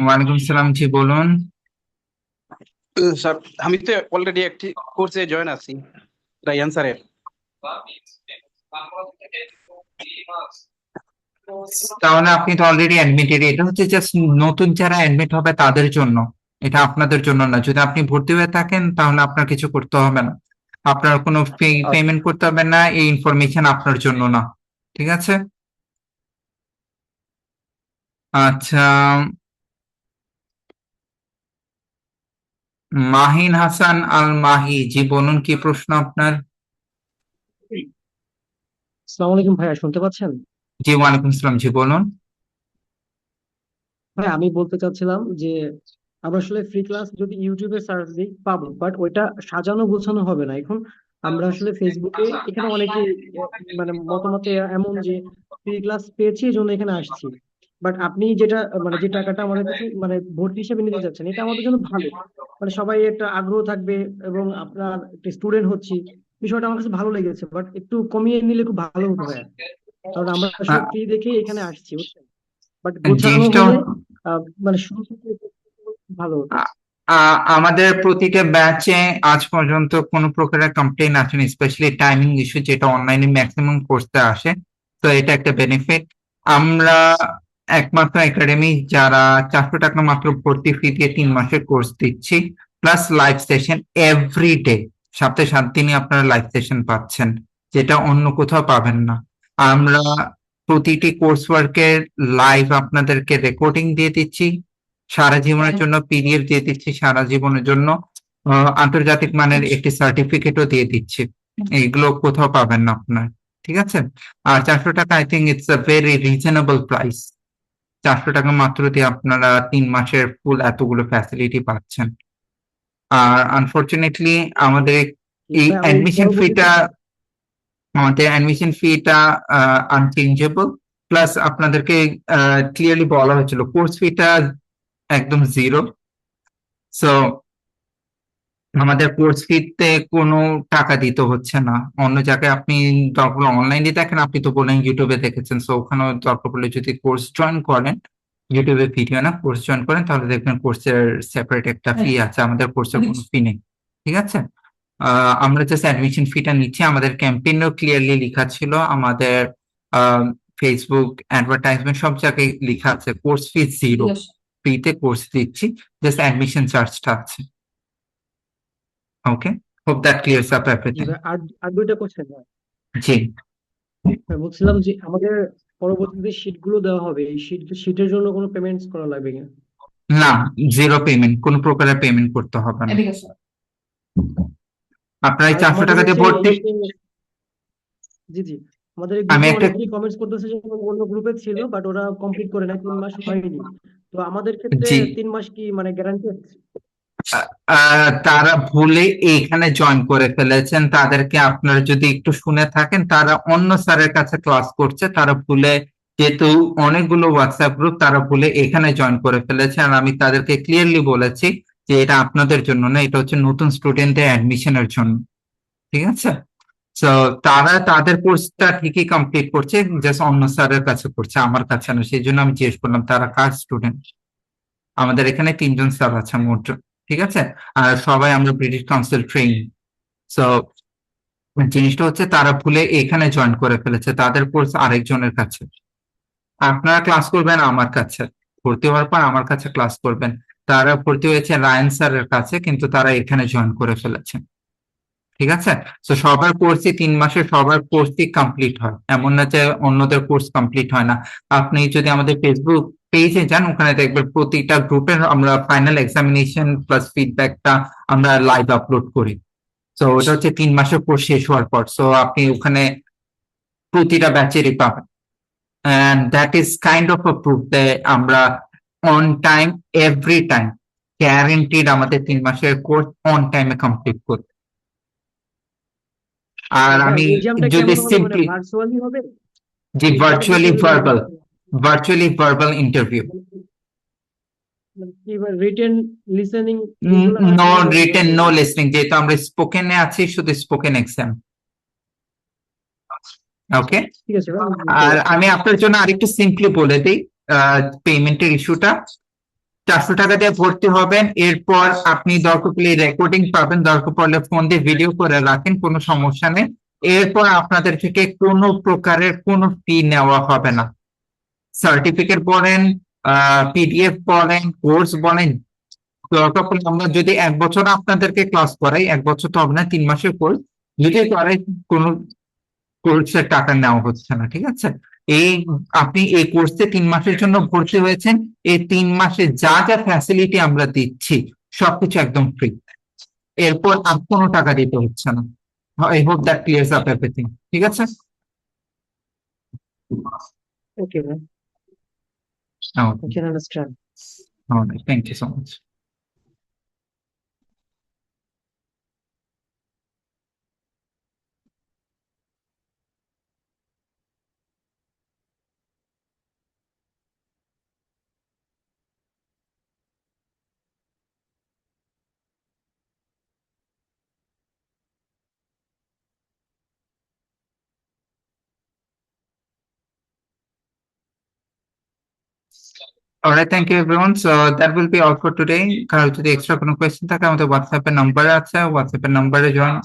ওয়ালাইকুম সালাম, জি বলুন। স্যার আমি তো অলরেডি একটি কোর্সে জয়েন আছি রায়ান স্যারের। তাহলে আপনি তো অলরেডি অ্যাডমিটেড, এটা হচ্ছে জাস্ট নতুন যারা অ্যাডমিট হবে তাদের জন্য, এটা আপনাদের জন্য না। যদি আপনি ভর্তি হয়ে থাকেন তাহলে আপনার কিছু করতে হবে না, আপনার কোনো পেমেন্ট করতে হবে না, এই ইনফরমেশন আপনার জন্য না, ঠিক আছে। আচ্ছা, মাহিন হাসান আল মাহি, জি বলুন, কি প্রশ্ন আপনার? আসসালামু আলাইকুম ভাইয়া, শুনতে পাচ্ছেন? জি ওয়ালাইকুম আসসালাম, জি বলুন। ভাই আমি বলতে চাচ্ছিলাম যে আমরা আসলে ফ্রি ক্লাস যদি ইউটিউবে সার্চ দিই পাবো, বাট ওইটা সাজানো গোছানো হবে না। এখন আমরা আসলে ফেসবুকে এখানে অনেকে মানে মতামতে এমন যে ফ্রি ক্লাস পেয়েছি এই জন্য এখানে আসছি, বাট আপনি যেটা মানে যে টাকাটা আমাদের কাছে মানে ভর্তি হিসেবে নিতে চাচ্ছেন এটা আমাদের জন্য ভালো, মানে সবাই একটা আগ্রহ থাকবে এবং আপনার একটা স্টুডেন্ট হচ্ছি, বিষয়টা আমার কাছে ভালো লেগেছে, বাট একটু কমিয়ে নিলে খুব ভালো হতো ভাইয়া, কারণ আমরা আসলে ফ্রি দেখেই এখানে আসছি, বুঝছেন? বাট গোছানো জিনিসটা হলে মানে শুরু থেকে ভালো হতো। আমাদের প্রতিটা ব্যাচে আজ পর্যন্ত কোনো প্রকারের কমপ্লেইন আসেনি, স্পেশালি টাইমিং ইস্যু, যেটা অনলাইনে ম্যাক্সিমাম কোর্সে আসে। তো এটা একটা বেনিফিট। আমরা একমাত্র একাডেমি যারা 400 টাকা মাত্র ভর্তি ফি দিয়ে 3 মাসের কোর্স দিচ্ছি, plus live session every day, সপ্তাহে 7 দিনই আপনারা লাইভ সেশন পাচ্ছেন, যেটা অন্য কোথাও পাবেন না। আমরা প্রতিটি কোর্স ওয়ার্কের লাইভ আপনাদেরকে রেকর্ডিং দিয়ে দিচ্ছি, সারা জীবনের জন্য পিডিএফ দিয়ে দিচ্ছি, সারা জীবনের জন্য আন্তর্জাতিক মানের একটি সার্টিফিকেটও দিয়ে দিচ্ছি। এইগুলো কোথাও পাবেন না আপনার, ঠিক আছে? আর 400 টাকা I think it's a very reasonable price. 400 টাকা মাত্র দিয়ে আপনারা 3 মাসের ফুল এতগুলো ফ্যাসিলিটি পাচ্ছেন। আর আনফরচুনেটলি আমাদের এই অ্যাডমিশন ফিটা আনচেঞ্জেবল, প্লাস আপনাদেরকে ক্লিয়ারলি বলা হয়েছিল কোর্স ফিটা একদম 0। সো আমাদের কোর্স ফিতে কোনো টাকা দিতে হচ্ছে না। অন্য জায়গায় আপনি দরকার অনলাইনে দেখেন, আপনি তো বলেন ইউটিউবে দেখেছেন, সো ওখানে দরকার পড়লে যদি কোর্স জয়েন করেন, ইউটিউবে ভিডিও না কোর্স জয়েন করেন, তাহলে দেখবেন কোর্সের সেপারেট একটা ফি আছে। আমাদের কোর্সের কোনো ফি নেই, ঠিক আছে? আমরা জাস্ট অ্যাডমিশন ফিটা নিচ্ছি। আমাদের ক্যাম্পেইনও ক্লিয়ারলি লেখা ছিল, আমাদের ফেসবুক অ্যাডভার্টাইজমেন্ট সব জায়গায় লেখা আছে কোর্স ফি 0, ফ্রিতে কোর্স দিচ্ছি, জাস্ট অ্যাডমিশন চার্জটা আছে। ওকে, হোপ দ্যাট ক্লিয়ারস আপ এভরিথিং। আর দুইটা কোশ্চেন জি, বলছিলাম যে আমাদের পরবর্তীতে শীট গুলো দেওয়া হবে, এই শীটের জন্য কোনো পেমেন্টস করা লাগবে কিনা? না, 0 পেমেন্ট, কোনো প্রকারের পেমেন্ট করতে হবে না। আপনারা এই 400 টাকা দিয়ে ভর্তি। জি জি, আমাদের আমি গ্রুপে একটা অনেকেই কমেন্টস করতেছে যে অন্য গ্রুপে ছিল বাট ওরা কমপ্লিট করে না, 3 মাস হয়নি। তো আমাদের ক্ষেত্রে 3 মাস কি মানে গ্যারান্টি? তারা ভুলে এইখানে জয়েন করে ফেলেছেন। তাদেরকে আপনারা যদি একটু শুনে থাকেন, তারা অন্য স্যারের কাছে ক্লাস করছে, তারা ভুলে, যেহেতু অনেকগুলো হোয়াটসঅ্যাপ গ্রুপ, তারা ভুলে এখানে জয়েন করে ফেলেছে। আর আমি তাদেরকে ক্লিয়ারলি বলেছি যে এটা আপনাদের জন্য না, এটা হচ্ছে নতুন স্টুডেন্টের অ্যাডমিশনের জন্য, ঠিক আছে? তো তারা তাদের কোর্সটা ঠিকই কমপ্লিট করছে, জাস্ট অন্য স্যারের কাছে করছে, আমার কাছে না। সেই জন্য আমি জিজ্ঞেস করলাম তারা কার স্টুডেন্ট। আমাদের এখানে 3 জন স্যার আছে মোট, ঠিক আছে? আর সবাই আমরা ব্রিটিশ কাউন্সিল ট্রেইন। সো জিনিসটা হচ্ছে তারা ভুলে এখানে জয়েন করে ফেলেছে, তাদের কোর্স আরেকজনের কাছে। আপনারা ক্লাস করবেন আমার কাছে, ভর্তি হওয়ার পর আমার কাছে ক্লাস করবেন। তারা ভর্তি হয়েছে রায়ান স্যারের কাছে, কিন্তু তারা এখানে জয়েন করে ফেলেছে, ঠিক আছে? তো সবার কোর্সই 3 মাসে সবার কোর্সই কমপ্লিট হয়, এমন না যে অন্যদের কোর্স কমপ্লিট হয় না। আপনি যদি আমাদের ফেসবুক পেজে যান, ওখানে দেখবেন প্রতিটা গ্রুপের আমরা ফাইনাল এক্সামিনেশন প্লাস ফিডব্যাকটা আমরা লাইভ আপলোড করি। তো ওটা হচ্ছে 3 মাসের কোর্স শেষ হওয়ার পর, সো আপনি ওখানে প্রতিটা ব্যাচেরই পাবেন। and that is kind of a proof that আমরা on time every time guaranteed আমাদের 3 মাসের কোর্স অন টাইমে কমপ্লিট করতে। আর আমি যদি সিম্পলি ভার্চুয়ালি হবে, জি virtually verbal interview, written listening no written no listening, যেহেতু আমরা স্পোকেনে আছি, শুধু স্পোকেন এক্সাম। ওকে, ঠিক আছে। আর আমি আপনার জন্য আরেকটু সিম্পলি বলে দিই পেমেন্টের ইস্যুটা। 400 টাকা দিয়ে ভর্তি হবেন, এরপর আপনি দরকার পড়লে রেকর্ডিং পাবেন, দরকার পড়লে ফোন দিয়ে ভিডিও করে রাখেন, কোনো সমস্যা নেই। এরপর আপনাদের থেকে কোনো প্রকারের কোনো ফি নেওয়া হবে না। সার্টিফিকেট বলেন, পিডিএফ বলেন, কোর্স বলেন, দরকার পড়লে আমরা যদি 1 বছর আপনাদেরকে ক্লাস করাই, 1 বছর তো হবে না, 3 মাসের কোর্স যদি করাই, কোনো কোর্সের টাকা নেওয়া হচ্ছে না, ঠিক আছে? এই আপনি এই কোর্সে 3 মাসের জন্য ভর্তি হয়েছেন, এই 3 মাসে যা যা ফ্যাসিলিটি আমরা দিচ্ছি সবকিছু একদম ফ্রি, এরপর আর কোনো টাকা দিতে হচ্ছে না। I hope that ক্লিয়ার্স up everything. ঠিক আছে? Okay, man. I can understand. All right, thank you so much. All right, thank you everyone. So that will be all for today. কারো যদি এক্সট্রা কোনো কোয়েশ্চেন থাকে আমাদের হোয়াটসঅ্যাপে নাম্বার আছে, হোয়াটসঅ্যাপের নাম্বারে জয়েন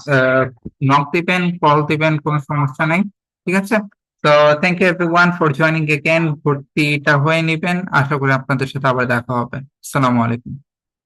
নক দিবেন, কল দিবেন, কোনো সমস্যা নেই। ঠিক আছে? তো thank you everyone for joining again. ভর্তিটা হয়ে নেবেন, আশা করি আপনাদের সাথে আবার দেখা হবে। আসসালামু আলাইকুম।